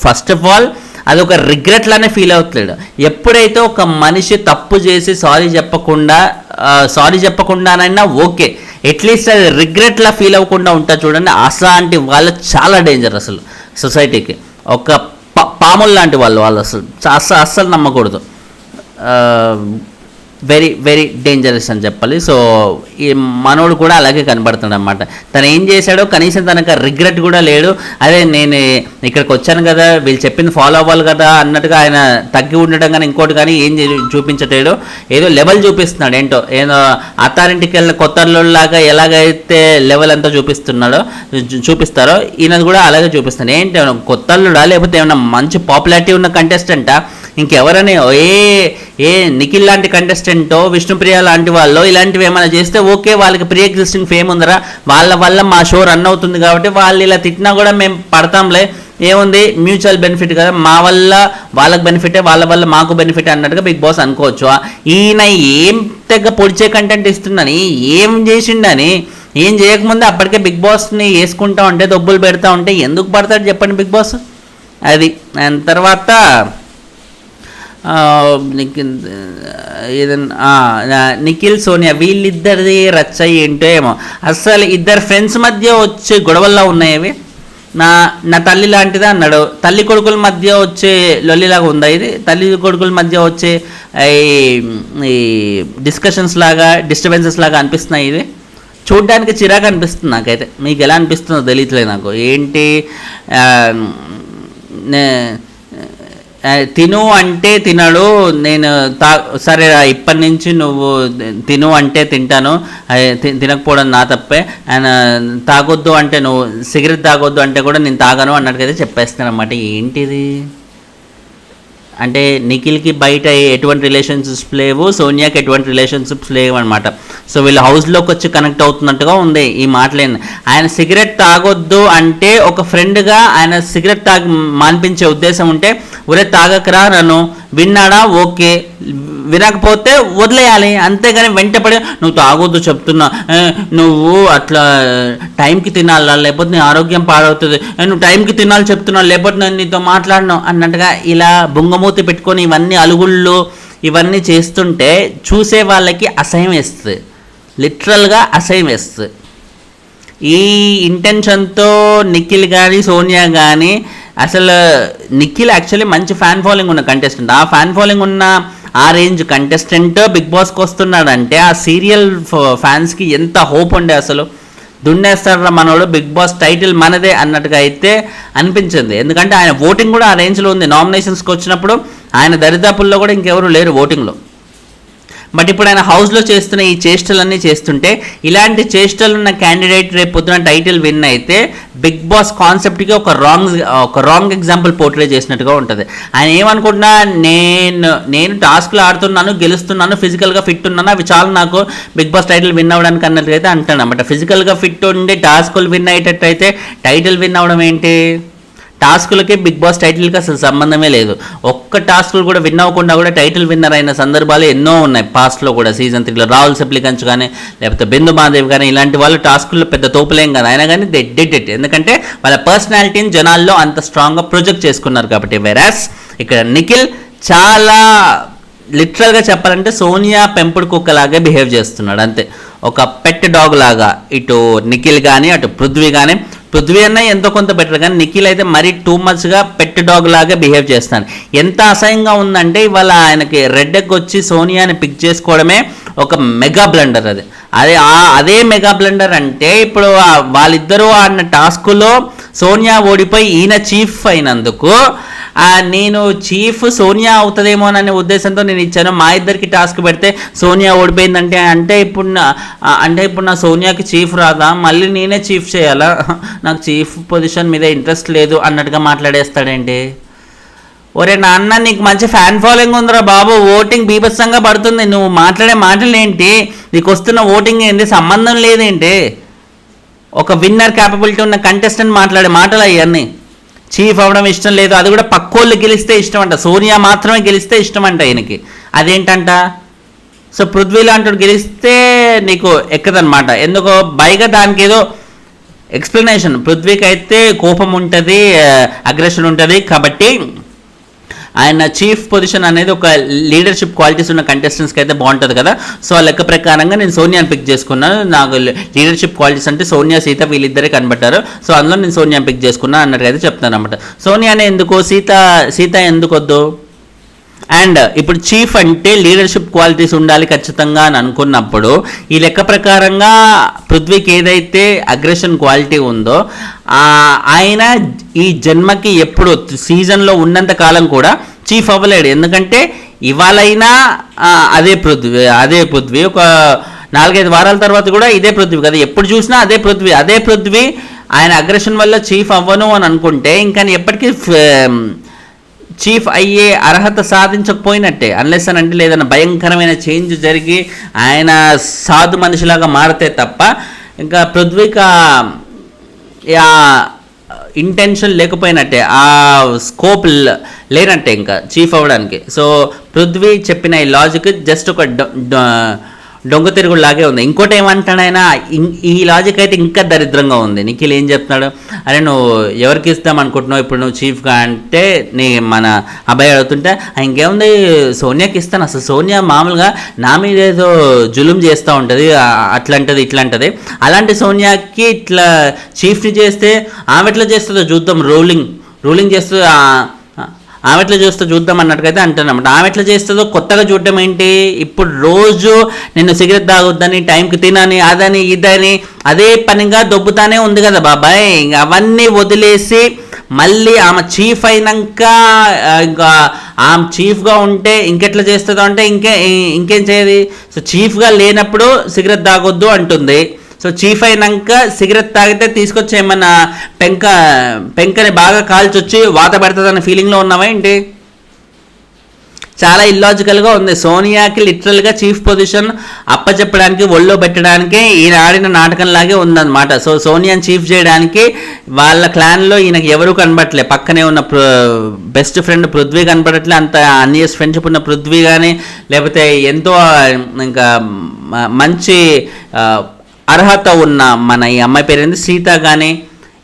ఫస్ట్ ఆఫ్ ఆల్ అది ఒక రిగ్రెట్ లానే ఫీల్ అవుతలేడు. ఎప్పుడైతే ఒక మనిషి తప్పు చేసి సారీ చెప్పకుండానైనా ఓకే, అట్లీస్ట్ అది రిగ్రెట్లా ఫీల్ అవ్వకుండా ఉంటా చూడండి, అట్లాంటి వాళ్ళు చాలా డేంజర్ అసలు సొసైటీకి. ఒక పాములు లాంటి వాళ్ళు అస్సలు నమ్మకూడదు. వెరీ వెరీ డేంజరస్ అని చెప్పాలి. సో ఈ మనోడు కూడా అలాగే కనబడుతున్నాడు అనమాట. తను ఏం చేశాడో కనీసం తనకు రిగ్రెట్ కూడా లేడు. అదే నేను ఇక్కడికి వచ్చాను కదా, వీళ్ళు చెప్పింది ఫాలో అవ్వాలి కదా అన్నట్టుగా ఆయన తగ్గి ఉండడం కానీ ఇంకోటి కానీ ఏం చూపించట్లేడు. ఏదో లెవెల్ చూపిస్తున్నాడు, ఏదో అత్తారింటికి వెళ్ళిన కొత్తలాగా ఎలాగైతే లెవెల్ అంతా చూపిస్తారో ఈయనది కూడా అలాగే చూపిస్తాను. ఏంటి కొత్తల్లుడా లేకపోతే ఏమైనా మంచి పాపులారిటీ ఉన్న కంటెస్టెంటా, ఇంకెవరని ఏ నిఖిల్ లాంటి కంటెస్టెంటో విష్ణుప్రియ లాంటి వాళ్ళు ఇలాంటివి ఏమైనా చేస్తే ఓకే, వాళ్ళకి ప్రీ ఎగ్జిస్టింగ్ ఫేమ్ ఉందరా, వాళ్ళ వల్ల మా షో రన్ అవుతుంది కాబట్టి వాళ్ళు ఇలా తిట్టినా కూడా మేము పడతాంలే, ఏముంది మ్యూచువల్ బెనిఫిట్ కదా, మా వల్ల వాళ్ళకి బెనిఫిటే వాళ్ళ వల్ల మాకు బెనిఫిట్ అన్నట్టుగా బిగ్ బాస్ అనుకోవచ్చు. ఈయన ఏం తెగ పొడిచే కంటెంట్ ఇస్తుందని, ఏం చేసిండని, ఏం చేయకముందే అప్పటికే బిగ్ బాస్ని వేసుకుంటా ఉంటే దొబ్బులు పెడతా ఉంటే ఎందుకు పడతాడు చెప్పండి బిగ్ బాస్. అది అండ్ తర్వాత నిఖిల్ సోనియా వీళ్ళిద్దరిది రచ్చ ఏంటో ఏమో, అసలు ఇద్దరు ఫ్రెండ్స్ మధ్య వచ్చే గొడవల్లో ఉన్నాయి. నా తల్లి లాంటిదా అన్నాడు, తల్లి కొడుకుల మధ్య వచ్చే లొల్లిలాగా ఉందా ఇది? తల్లి కొడుకుల మధ్య వచ్చే ఈ డిస్కషన్స్ లాగా డిస్టర్బెన్సెస్ లాగా అనిపిస్తున్నాయి. ఇది చూడ్డానికి చిరాకు అనిపిస్తుంది నాకైతే. మీకు ఎలా అనిపిస్తుందో తెలియట్లేదు నాకు. ఏంటి తిను అంటే తినడు, నేను సరే ఇప్పటి నుంచి నువ్వు తిను అంటే తింటాను, తినకపోవడం నా తప్పే, ఆయన తాగొద్దు అంటే నువ్వు సిగరెట్ తాగొద్దు అంటే కూడా నేను తాగను అన్నట్టుగా చెప్పేస్తాను అన్నమాట. ఏంటిది అంటే నిఖిల్కి బయట ఎటువంటి రిలేషన్షిప్స్ లేవు, సోనియాకి ఎటువంటి రిలేషన్షిప్స్ లేవు అనమాట. సో వీళ్ళు హౌస్లోకి వచ్చి కనెక్ట్ అవుతున్నట్టుగా ఉంది ఈ మాటలేని. ఆయన సిగరెట్ తాగొద్దు అంటే ఒక ఫ్రెండ్గా ఆయన సిగరెట్ మాన్పించే ఉద్దేశం ఉంటే ఒరే తాగకరా నన్ను, విన్నాడా ఓకే, వినకపోతే వదిలేయాలి, అంతేగాని వెంటపడి నువ్వు తాగొద్దు చెప్తున్నా, నువ్వు అట్లా టైంకి తినాలా లేకపోతే నీ ఆరోగ్యం పాడవుతుంది, నువ్వు టైంకి తినాలి చెప్తున్నా లేకపోతే నేను నీతో మాట్లాడను అన్నట్టుగా ఇలా బొంగమూతి పెట్టుకొని ఇవన్నీ అలుగుళ్ళు ఇవన్నీ చేస్తుంటే చూసే వాళ్ళకి అసహ్యం వేస్తుంది, లిటరల్గా అసహ్యం వేస్తుంది. ఈ ఇంటెన్షన్తో నిఖిల్ కానీ సోనియా కానీ, అసలు నిఖిల్ యాక్చువల్లీ మంచి ఫ్యాన్ ఫాలోయింగ్ ఉన్న కంటెస్టెంట్, ఆ ఫ్యాన్ ఫాలోయింగ్ ఉన్న ఆ రేంజ్ కంటెస్టెంట్ బిగ్ బాస్కి వస్తున్నాడంటే ఆ సీరియల్ ఫ్యాన్స్కి ఎంత హోప్ ఉండే, అసలు దున్నేస్తాడు మనోడు, బిగ్ బాస్ టైటిల్ మనదే అన్నట్టుగా అయితే అనిపించింది. ఎందుకంటే ఆయన ఓటింగ్ కూడా ఆ రేంజ్లో ఉంది. నామినేషన్స్కి వచ్చినప్పుడు ఆయన దరిదాపుల్లో కూడా ఇంకెవరు లేరు ఓటింగ్లో. బట్ ఇప్పుడు ఆయన హౌస్లో చేస్తున్న ఈ చేష్టలన్నీ చేస్తుంటే, ఇలాంటి చేష్టలున్న క్యాండిడేట్ రేపు పొద్దున టైటిల్ విన్ అయితే బిగ్ బాస్ కాన్సెప్ట్కి ఒక రాంగ్ ఎగ్జాంపుల్ పోర్ట్రే చేసినట్టుగా ఉంటుంది. ఆయన ఏమనుకుంటున్నా, నేను టాస్క్లు ఆడుతున్నాను, గెలుస్తున్నాను, ఫిజికల్గా ఫిట్ ఉన్నాను, అవి చాలు నాకు బిగ్ బాస్ టైటిల్ విన్ అవ్వడానికి అన్నట్టుగా అయితే అంటాను అన్నమాట. ఫిజికల్గా ఫిట్ ఉండి టాస్కులు విన్ అయ్యేటట్టు అయితే టైటిల్ విన్ అవ్వడం ఏంటి? టాస్కులకి బిగ్ బాస్ టైటిల్కి అసలు సంబంధమే లేదు. ఒక్క టాస్కులు కూడా విన్ అవ్వకుండా కూడా టైటిల్ విన్నర్ అయిన సందర్భాలు ఎన్నో ఉన్నాయి పాస్ట్లో కూడా. సీజన్ 3లో రాహుల్ సెప్లికంచ్ కానీ లేకపోతే బిందు మాదేవ్ కానీ ఇలాంటి వాళ్ళు టాస్కుల్లో పెద్ద తోపులేం కదా, అయినా కానీ దే డిడ్ ఇట్. ఎందుకంటే వాళ్ళ పర్సనాలిటీని జనాల్లో అంత స్ట్రాంగ్గా ప్రొజెక్ట్ చేసుకున్నారు కాబట్టి. వెరాస్ ఇక్కడ నిఖిల్ చాలా లిటరల్గా చెప్పాలంటే సోనియా పెంపుడు కుక్కలాగే బిహేవ్ చేస్తున్నాడు అంతే, ఒక పెట్ డాగ్ లాగా. ఇటు నిఖిల్ కానీ అటు పృథ్వీ కానీ, పృథ్వీ అన్న ఎంతో కొంత బెటర్ కానీ నిఖిల్ అయితే మరీ టూ మచ్గా పెట్ డాగ్ లాగా బిహేవ్ చేస్తాను. ఎంత అసహ్యంగా ఉందంటే ఇవాళ ఆయనకి రెడ్ ఎగ్ వచ్చి సోనియాని పిక్ చేసుకోవడమే ఒక మెగా బ్లండర్. అదే మెగా బ్లండర్ అంటే ఇప్పుడు వాళ్ళిద్దరూ ఆడిన టాస్కులో సోనియా ఓడిపోయి ఈయన చీఫ్ అయినందుకు నేను చీఫ్ సోనియా అవుతుందేమోననే ఉద్దేశంతో నేను ఇచ్చాను. మా ఇద్దరికి టాస్క్ పెడితే సోనియా ఓడిపోయిందంటే అంటే ఇప్పుడు నా సోనియాకి చీఫ్ రాదా, మళ్ళీ నేనే చీఫ్ చేయాలా, నాకు చీఫ్ పొజిషన్ మీద ఇంట్రెస్ట్ లేదు అన్నట్టుగా మాట్లాడేస్తాడేంటి? ఒరే నాన్న, నీకు మంచి ఫ్యాన్ ఫాలోయింగ్ ఉందిరా బాబు, ఓటింగ్ బీభత్సంగా పడుతుంది, నువ్వు మాట్లాడే మాటలు ఏంటి, నీకు వస్తున్న ఓటింగ్ ఏంటి, సంబంధం లేదేంటి? ఒక విన్నర్ క్యాపబిలిటీ ఉన్న కంటెస్టెంట్ మాట్లాడే మాటలు అవన్నీ. చీఫ్ అవ్వడం ఇష్టం లేదు, అది కూడా పక్కోళ్ళు గెలిస్తే ఇష్టం అంట, సోనియా మాత్రమే గెలిస్తే ఇష్టం అంట ఈయనకి. అదేంటంట? సో పృథ్వీ లాంటి గెలిస్తే నీకు ఎక్కదనమాట. ఎందుకో పైగా దానికి ఏదో ఎక్స్ప్లెనేషన్, పృథ్వీకి అయితే కోపం ఉంటుంది, అగ్రెషన్ ఉంటుంది, కాబట్టి ఆయన చీఫ్ పొజిషన్ అనేది ఒక లీడర్షిప్ క్వాలిటీస్ ఉన్న కంటెస్టెంట్స్కి అయితే బాగుంటుంది కదా. సో ఆ లెక్క ప్రకారంగా నేను సోనియాని పిక్ చేసుకున్నాను. నాకు లీడర్షిప్ క్వాలిటీస్ అంటే సోనియా, సీత వీళ్ళిద్దరే కనబడ్డారు. సో అందులో నేను సోనియాని పిక్ చేసుకున్నాను అన్నట్టుగా అయితే చెప్తాను అనమాట. సోనియానే ఎందుకు, సీత ఎందుకు వద్దు? అండ్ ఇప్పుడు చీఫ్ అంటే లీడర్షిప్ క్వాలిటీస్ ఉండాలి ఖచ్చితంగా అని అనుకున్నప్పుడు ఈ లెక్క ప్రకారంగా పృథ్వీకి ఏదైతే అగ్రెషన్ క్వాలిటీ ఉందో ఆయన ఈ జన్మకి ఎప్పుడు సీజన్లో ఉన్నంత కాలం కూడా చీఫ్ అవ్వలేడు. ఎందుకంటే ఇవాళైనా అదే పృథ్వీ ఒక 4-5 వారాల తర్వాత కూడా ఇదే పృథ్వీ కదా, ఎప్పుడు చూసినా అదే పృథ్వీ ఆయన అగ్రెషన్ వల్ల చీఫ్ అవ్వను అని అనుకుంటే ఇంకా ఎప్పటికీ చీఫ్ అయ్యే అర్హత సాధించకపోయినట్టే. అన్లెస్ అని అంటే లేదన్నా భయంకరమైన చేంజ్ జరిగి ఆయన సాధు మనిషిలాగా మారితే తప్ప ఇంకా పృథ్వీకి ఇంటెన్షన్ లేకపోయినట్టే, ఆ స్కోప్ లేనట్టే ఇంకా చీఫ్ అవ్వడానికి. సో పృథ్వీ చెప్పిన ఈ లాజిక్ జస్ట్ ఒక దొంగ తిరుగులాగే ఉంది. ఇంకోటి ఏమంటాడు ఆయన, ఈ లాజిక్ అయితే ఇంకా దరిద్రంగా ఉంది. నిఖిల్ ఏం చెప్తున్నాడు, అరే నువ్వు ఎవరికి ఇస్తాం అనుకుంటున్నావు ఇప్పుడు నువ్వు చీఫ్గా అంటే మన అబ్బాయి అడుగుతుంటే ఇంకేముంది సోనియాకి ఇస్తాను. అసలు సోనియా మామూలుగా నా మీద ఏదో జులుం చేస్తూ ఉంటుంది, అట్లాంటిది ఇట్లాంటిది. అలాంటి సోనియాకి ఇట్లా చీఫ్ని చేస్తే ఆమె ఎట్లా చేస్తుందో చూద్దాం, రూలింగ్ చేస్తూ ఆమె ఎట్లా చేస్తో చూద్దాం అన్నట్టుకైతే అంటానమాట. ఆమె ఎట్లా చేస్తుందో కొత్తగా చూడటం ఏంటి, ఇప్పుడు రోజు నిన్ను సిగరెట్ తాగొద్దని, టైంకి తినని, అదని ఇదని అదే పనిగా దొబ్బుతానే ఉంది కదా బాబాయ్. అవన్నీ వదిలేసి మళ్ళీ ఆమె చీఫ్ అయినాక ఇంకా ఆమె చీఫ్గా ఉంటే ఇంకెట్లా చేస్తుందో అంటే ఇంకేం చేయదు. సో చీఫ్గా లేనప్పుడు సిగరెట్ తాగొద్దు అంటుంది. సో చీఫ్ అయినాక సిగరెట్ తాగితే తీసుకొచ్చి ఏమన్నా పెంకని బాగా కాల్చొచ్చి వాత పెడుతుందన్న ఫీలింగ్లో ఉన్నావా ఏంటి? చాలా ఇల్లాజికల్గా ఉంది. సోనియాకి లిటరల్గా చీఫ్ పొజిషన్ అప్పచెప్పడానికి, ఒళ్ళో పెట్టడానికి ఈయన ఆడిన నాటకంలాగే ఉందన్నమాట. సో సోనియాని చీఫ్ చేయడానికి వాళ్ళ క్లాన్లో ఈయనకి ఎవరు కనబడట్లే. పక్కనే ఉన్న బెస్ట్ ఫ్రెండ్ పృథ్వీ కనబడట్లే, అంత అన్నియస్ ఫ్రెండ్షిప్ ఉన్న పృథ్వీ కానీ, లేకపోతే ఎంతో ఇంకా మంచి అర్హత ఉన్న మన ఈ అమ్మాయి పేరేంది సీత కానీ,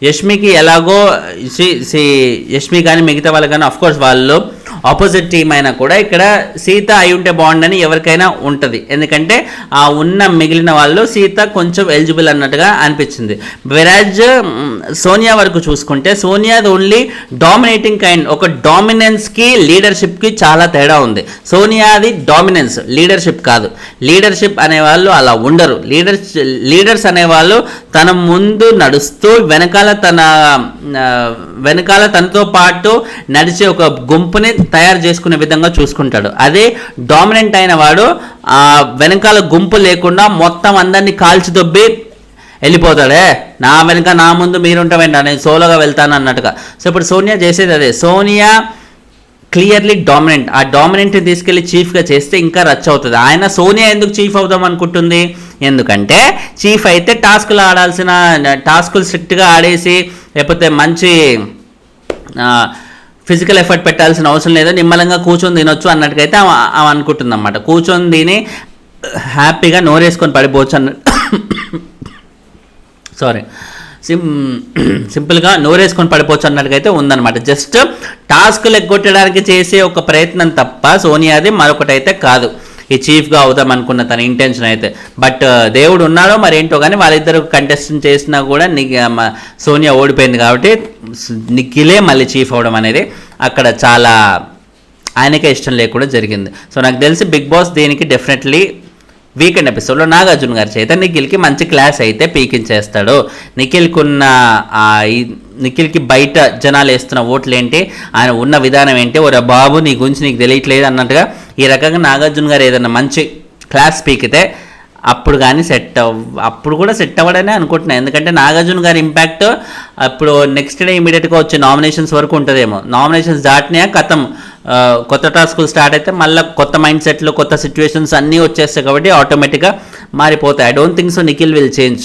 యష్మికి ఎలాగో యష్మి కానీ మిగతా వాళ్ళు కానీ అఫ్కోర్స్ వాళ్ళు ఆపోజిట్ టీం అయినా కూడా ఇక్కడ సీత అయి ఉంటే బాగుండని ఎవరికైనా ఉంటుంది. ఎందుకంటే ఆ ఉన్న మిగిలిన వాళ్ళు సీత కొంచెం ఎలిజిబుల్ అన్నట్టుగా అనిపించింది. వెరాజ్ సోనియా వరకు చూసుకుంటే సోనియాది ఓన్లీ డామినేటింగ్ కైండ్, ఒక డామినెన్స్కి లీడర్షిప్కి చాలా తేడా ఉంది. సోనియాది డామినెన్స్, లీడర్షిప్ కాదు. లీడర్షిప్ అనేవాళ్ళు అలా ఉండరు. లీడర్స్ అనేవాళ్ళు తన ముందు నడుస్తూ వెనకాల తనతో పాటు నడిచే ఒక గుంపుని తయారు చేసుకునే విధంగా చూసుకుంటాడు. అదే డామినెంట్ అయిన వాడు వెనకాల గుంపు లేకుండా మొత్తం అందరినీ కాల్చిదొబ్బి వెళ్ళిపోతాడే, నా వెనక నా ముందు మీరుంటామండి, నేను సోలోగా వెళ్తాను అన్నట్టుగా. సో ఇప్పుడు సోనియా చేసేది అదే. Sonia clearly dominant. ఆ డామినెంట్ని తీసుకెళ్ళి చీఫ్గా చేస్తే ఇంకా రచ్ అవుతుంది. ఆయన సోనియా ఎందుకు చీఫ్ అవుదాం అనుకుంటుంది, ఎందుకంటే చీఫ్ అయితే టాస్కులు స్ట్రిక్ట్గా ఆడేసి లేకపోతే మంచి ఫిజికల్ ఎఫర్ట్ పెట్టాల్సిన అవసరం లేదు, నిమ్మలంగా కూర్చొని తినొచ్చు అన్నట్టుకైతే ఆమె అనుకుంటుంది అన్నమాట. కూర్చొని తిని హ్యాపీగా నోరేసుకొని పడిపోవచ్చు సింపుల్గా నోరేసుకొని పడిపోవచ్చు అన్నట్టుకైతే ఉందన్నమాట. జస్ట్ టాస్క్లు ఎగ్గొట్టడానికి చేసే ఒక ప్రయత్నం తప్ప సోనియాది మరొకటైతే కాదు ఈ చీఫ్గా అవుదాం అనుకున్న తన ఇంటెన్షన్ అయితే. బట్ దేవుడు ఉన్నాడో మరేంటో కానీ వాళ్ళిద్దరు కంటెస్టెంట్ చేసినా కూడా సోనియా ఓడిపోయింది కాబట్టి నిఖిలే మళ్ళీ చీఫ్ అవడం అనేది అక్కడ చాలా ఆయనకే ఇష్టం లేకుండా జరిగింది. సో నాకు తెలిసి బిగ్ బాస్ దీనికి డెఫినెట్లీ వీకెండ్ ఎపిసోడ్లో నాగార్జున గారి చేత నిఖిల్కి మంచి క్లాస్ అయితే పీకించేస్తాడు. నిఖిల్కి బయట జనాలు వేస్తున్న ఓట్లు ఏంటి, ఆయన ఉన్న విధానం ఏంటి, ఓ బాబు నీ గురించి నీకు తెలియట్లేదు అన్నట్టుగా ఈ రకంగా నాగార్జున గారు ఏదన్నా మంచి క్లాస్ పీకితే అప్పుడు కూడా సెట్ అవ్వడనే అనుకుంటున్నాను. ఎందుకంటే నాగార్జున గారి ఇంపాక్ట్ అప్పుడు నెక్స్ట్ డే ఇమీడియట్గా వచ్చే నామినేషన్స్ వరకు ఉంటుందేమో. నామినేషన్స్ దాటినా కథం కొత్త టాస్కులు స్టార్ట్ అయితే మళ్ళీ కొత్త మైండ్ సెట్లు, కొత్త సిచ్యువేషన్స్ అన్నీ వచ్చేస్తాయి కాబట్టి ఆటోమేటిక్గా మారిపోతాయి. I don't think so Nikhil will change.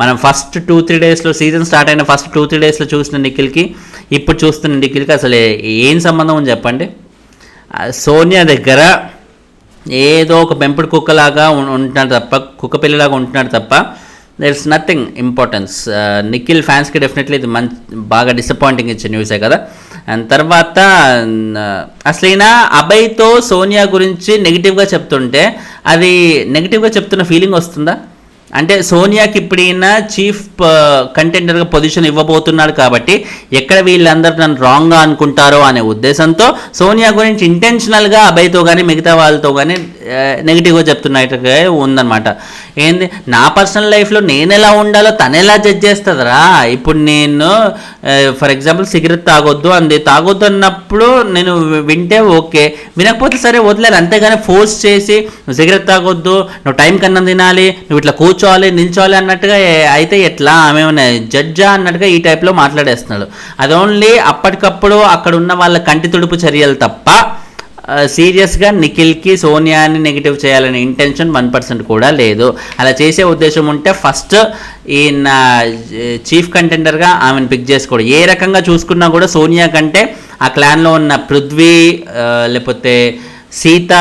మనం ఫస్ట్ 2-3 డేస్లో సీజన్ స్టార్ట్ అయిన ఫస్ట్ 2-3 డేస్లో చూసిన నిఖిల్కి ఇప్పుడు చూస్తున్న నిఖిల్కి అసలు ఏం సంబంధం అని చెప్పండి. సోనియా దగ్గర ఏదో ఒక పెంపుడు కుక్కలాగా ఉంటున్నాడు తప్ప, కుక్క పిల్లలాగా ఉంటున్నాడు తప్ప there is nothing importance. Nikhil ఫ్యాన్స్కి డెఫినెట్లీ ఇది బాగా డిసప్పాయింటింగ్ ఇచ్చే న్యూసే కదా. అండ్ తర్వాత అసలైనా అభయ్తో సోనియా గురించి నెగిటివ్గా చెప్తుంటే అది నెగిటివ్గా చెప్తున్న ఫీలింగ్ వస్తుందా? అంటే సోనియాకి ఇప్పుడు ఈయన చీఫ్ కంటెండర్గా పొజిషన్ ఇవ్వబోతున్నాడు కాబట్టి ఎక్కడ వీళ్ళందరూ నన్ను రాంగ్గా అనుకుంటారో అనే ఉద్దేశంతో సోనియా గురించి ఇంటెన్షనల్గా అభయ్తో కానీ మిగతా వాళ్ళతో కానీ నెగిటివ్గా చెప్తున్నట్టుగా ఉందన్నమాట. ఏంది నా పర్సనల్ లైఫ్లో నేను ఎలా ఉండాలో తను ఎలా జడ్జ్ చేస్తుందిరా. ఇప్పుడు నేను ఫర్ ఎగ్జాంపుల్ సిగరెట్ తాగొద్దు తాగొద్దు అన్నప్పుడు నేను వింటే ఓకే, వినకపోతే సరే వదిలేరు, అంతేగాని ఫోర్స్ చేసి నువ్వు సిగరెట్ తాగొద్దు, నువ్వు టైం కన్నా తినాలి, నువ్వు ఇట్లా కూర్చోవాలి నిల్చోవాలి అన్నట్టుగా అయితే ఎట్లా, ఆమె జడ్జా అన్నట్టుగా ఈ టైప్లో మాట్లాడేస్తున్నాడు. అది ఓన్లీ అప్పటికప్పుడు అక్కడ ఉన్న వాళ్ళ కంటి తుడుపు చర్యలు తప్ప సీరియస్గా నిఖిల్కి సోనియాని నెగిటివ్ చేయాలనే ఇంటెన్షన్ 1% కూడా లేదు. అలా చేసే ఉద్దేశం ఉంటే ఫస్ట్ ఈయన చీఫ్ కంటెండర్గా ఆమెను పిక్ చేసుకోడు. ఏ రకంగా చూసుకున్నా కూడా సోనియా కంటే ఆ క్లాన్లో ఉన్న పృథ్వీ లేకపోతే సీత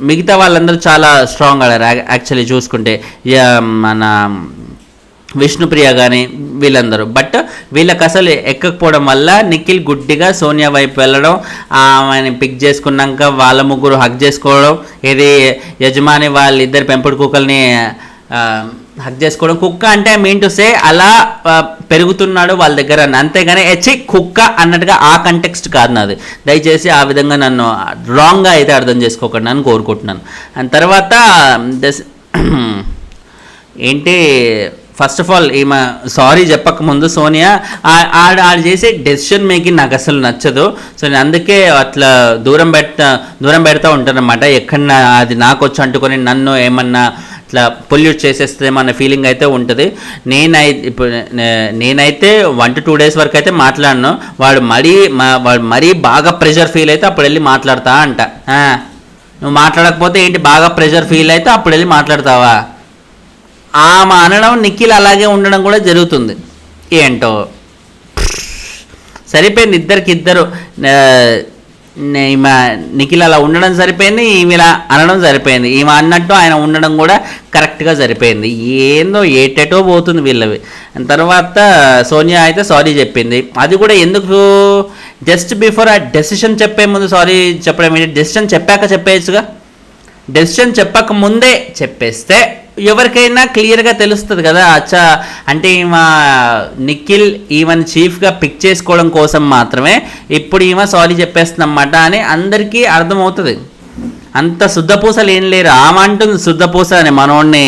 మిగతా వాళ్ళందరూ చాలా స్ట్రాంగ్ ఆడారు యాక్చువల్లీ చూసుకుంటే. మన విష్ణుప్రియ కానీ వీళ్ళందరూ. బట్ వీళ్ళకి అసలు ఎక్కకపోవడం వల్ల నిఖిల్ గుడ్డిగా సోనియా వైపు వెళ్ళడం, ఆమెని పిక్ చేసుకున్నాక వాళ్ళ ముగ్గురు హక్ చేసుకోవడం, ఇది యజమాని వాళ్ళిద్దరు పెంపుడు కుక్కల్ని హక్ చేసుకోవడం. కుక్క అంటే మీన్ టు సే అలా పెరుగుతున్నాడు వాళ్ళ దగ్గర అని, అంతేగాని కుక్క అన్నట్టుగా ఆ కంటెక్స్ట్ కాదు నాది. దయచేసి ఆ విధంగా నన్ను రాంగ్గా అయితే అర్థం చేసుకోకండి అని కోరుకుంటున్నాను. అండ్ తర్వాత ఏంటి, ఫస్ట్ ఆఫ్ ఆల్ ఈమె సారీ చెప్పకముందు సోనియా ఆడు చేసే డెసిషన్ మేకింగ్ నాకు అసలు నచ్చదు. సో నేను అందుకే అట్లా దూరం పెడతా ఉంటాను అనమాట. ఎక్కడన్నా అది నాకు వచ్చి అంటుకొని నన్ను ఏమన్నా ఇట్లా పొల్యూట్ చేసేస్తుందేమో అన్న ఫీలింగ్ అయితే ఉంటుంది. నేనైతే 1 to 2 days వరకు అయితే మాట్లాడను. వాడు మరీ బాగా ప్రెషర్ ఫీల్ అయితే అప్పుడు వెళ్ళి మాట్లాడతా అంట. నువ్వు మాట్లాడకపోతే ఏంటి, బాగా ప్రెషర్ ఫీల్ అయితే అప్పుడు వెళ్ళి మాట్లాడతావా? ఆమె అనడం నిఖిల్ అలాగే ఉండడం కూడా జరుగుతుంది. ఏంటో సరిపోయింది ఇద్దరు. ఈమె నిఖిల్ అలా ఉండడం సరిపోయింది, ఈమె ఇలా అనడం సరిపోయింది. ఈమె అన్నట్టు ఆయన ఉండడం కూడా కరెక్ట్గా సరిపోయింది. ఏందో ఏటేటో పోతుంది వీళ్ళవి. తర్వాత సోనియా అయితే సారీ చెప్పింది. అది కూడా ఎందుకు, జస్ట్ బిఫోర్ ఆ డెసిషన్ చెప్పే ముందు సారీ చెప్పడం ఏంటి? డెసిషన్ చెప్పాక చెప్పేయచ్చుగా. డెసిషన్ చెప్పక ముందే చెప్పేస్తే ఎవరికైనా క్లియర్గా తెలుస్తుంది కదా. అచ్చా అంటే నిఖిల్ ఈమెను చీఫ్గా పిక్ చేసుకోవడం కోసం మాత్రమే ఇప్పుడు ఈమె సారీ చెప్పేస్తుందన్నమాట అని అందరికీ అర్థమవుతుంది. అంత శుద్ధపూసలు ఏం లేరు. ఆమె అంటుంది శుద్ధపూస అని మనోడిని,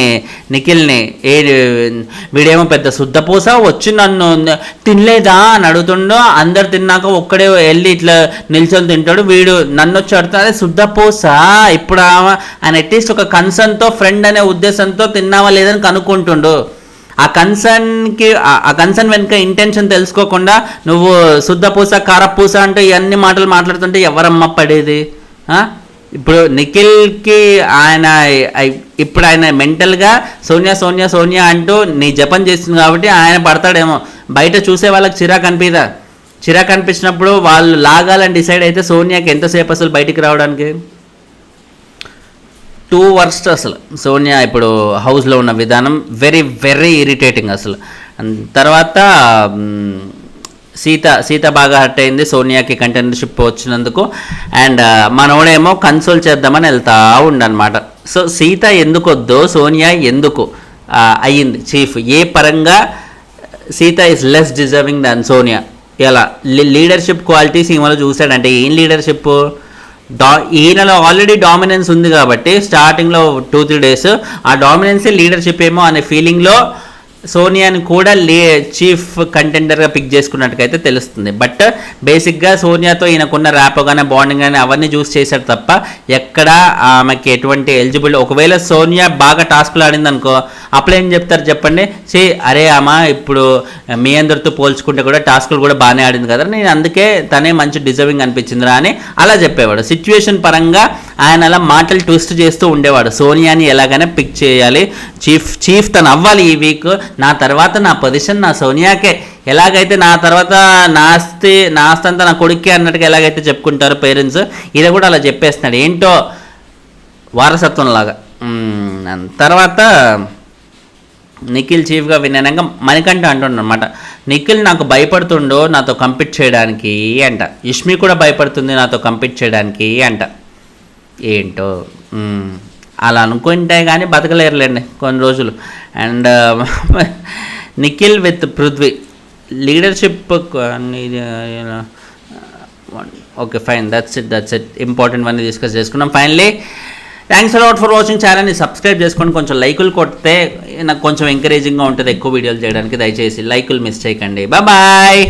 నిఖిల్ని. వీడేమో పెద్ద శుద్ధపూస వచ్చి నన్ను తినలేదా అని అడుగుతుండో, అందరు తిన్నాక ఒక్కడే వెళ్ళి ఇట్లా నిల్చొని తింటాడు, వీడు నన్ను వచ్చి అడుగుతాడు అదే శుద్ధపూస. ఇప్పుడు ఆయన అట్లీస్ట్ ఒక కన్సర్న్తో ఫ్రెండ్ అనే ఉద్దేశంతో తిన్నావా లేదని కనుక్కుంటుండు. ఆ కన్సర్న్ వెనుక ఇంటెన్షన్ తెలుసుకోకుండా నువ్వు శుద్ధపూస కారపూస అంటే ఇవన్నీ మాటలు మాట్లాడుతుంటే ఎవరమ్మ పడేది? ఇప్పుడు నిఖిల్కి ఇప్పుడు ఆయన మెంటల్గా సోనియా అంటూ నీ జపం చేస్తుంది కాబట్టి ఆయన పడతాడేమో. బయట చూసే వాళ్ళకి చిరాకు అనిపించినప్పుడు వాళ్ళు లాగాలని డిసైడ్ అయితే సోనియాకి ఎంతసేపు అసలు బయటికి రావడానికి? 2 worst అసలు సోనియా ఇప్పుడు హౌస్లో ఉన్న విధానం వెరీ వెరీ ఇరిటేటింగ్ అసలు. తర్వాత సీత బాగా హర్ట్ అయింది సోనియాకి కంటెండర్షిప్ వచ్చినందుకు. అండ్ మనోడేమో కన్సోల్ చేద్దామని వెళ్తా ఉండనమాట. సో సీత ఎందుకు వద్దో సోనియా ఎందుకు అయ్యింది చీఫ్? ఏ పరంగా సీత ఈజ్ లెస్ డిజర్వింగ్ దాన్ సోనియా? ఎలా లీడర్షిప్ క్వాలిటీస్ ఈమెలో చూశాడంటే ఏం లీడర్షిప్? ఈయనలో ఆల్రెడీ డామినెన్స్ ఉంది కాబట్టి స్టార్టింగ్లో 2-3 days ఆ డామినెన్సే లీడర్షిప్ ఏమో అనే ఫీలింగ్లో సోనియాని కూడా చీఫ్ కంటెండర్గా పిక్ చేసుకున్నట్టుకైతే తెలుస్తుంది. బట్ బేసిక్గా సోనియాతో ఈయనకున్న ర్యాప్ కానీ బాండింగ్ కానీ అవన్నీ చూస్ చేశాడు తప్ప ఎక్కడ ఆమెకి ఎటువంటి ఎలిజిబుల్. ఒకవేళ సోనియా బాగా టాస్క్లు ఆడింది అనుకో, అప్పుడు ఏం చెప్తారు చెప్పండి? అరే ఆమె ఇప్పుడు మీ అందరితో పోల్చుకుంటే కూడా టాస్క్లు కూడా బాగానే ఆడింది కదా, నేను అందుకే తనే మంచి డిజర్వింగ్ అనిపించిందిరా అని అలా చెప్పేవాడు. సిచ్యువేషన్ పరంగా ఆయన అలా మాటలు ట్విస్ట్ చేస్తూ ఉండేవాడు. సోనియాని ఎలాగైనా పిక్ చేయాలి, చీఫ్ తను అవ్వాలి ఈ వీక్, నా తర్వాత నా పొజిషన్ నా సోనియాకే, ఎలాగైతే నా తర్వాత నా ఆస్తి అంతా నా కొడుకే అన్నట్టుగా ఎలాగైతే చెప్పుకుంటారో పేరెంట్స్, ఇది కూడా అలా చెప్పేస్తున్నాడు. ఏంటో వారసత్వం లాగా. తర్వాత నిఖిల్ చీఫ్గా విన్నాక మణికంఠ అంటుండనమాట, నిఖిల్ నాకు భయపడుతుండో నాతో కంపీట్ చేయడానికి అంట, ఇష్మి కూడా భయపడుతుంది నాతో కంపీట్ చేయడానికి అంట. ఏంటో అలా అనుకుంటే కానీ బతకలేరులేండి కొన్ని రోజులు. And Nikhil with Prithvi leadership. Okay fine, that's it. Important అన్నీ డిస్కస్ చేసుకున్నాం. Finally thanks a lot for watching. ఛానల్ని సబ్స్క్రైబ్ చేసుకొని కొంచెం లైకులు కొడితే నాకు కొంచెం ఎంకరేజింగ్గా ఉంటుంది ఎక్కువ వీడియోలు చేయడానికి. దయచేసి లైకులు మిస్ చేయకండి. బాయ్.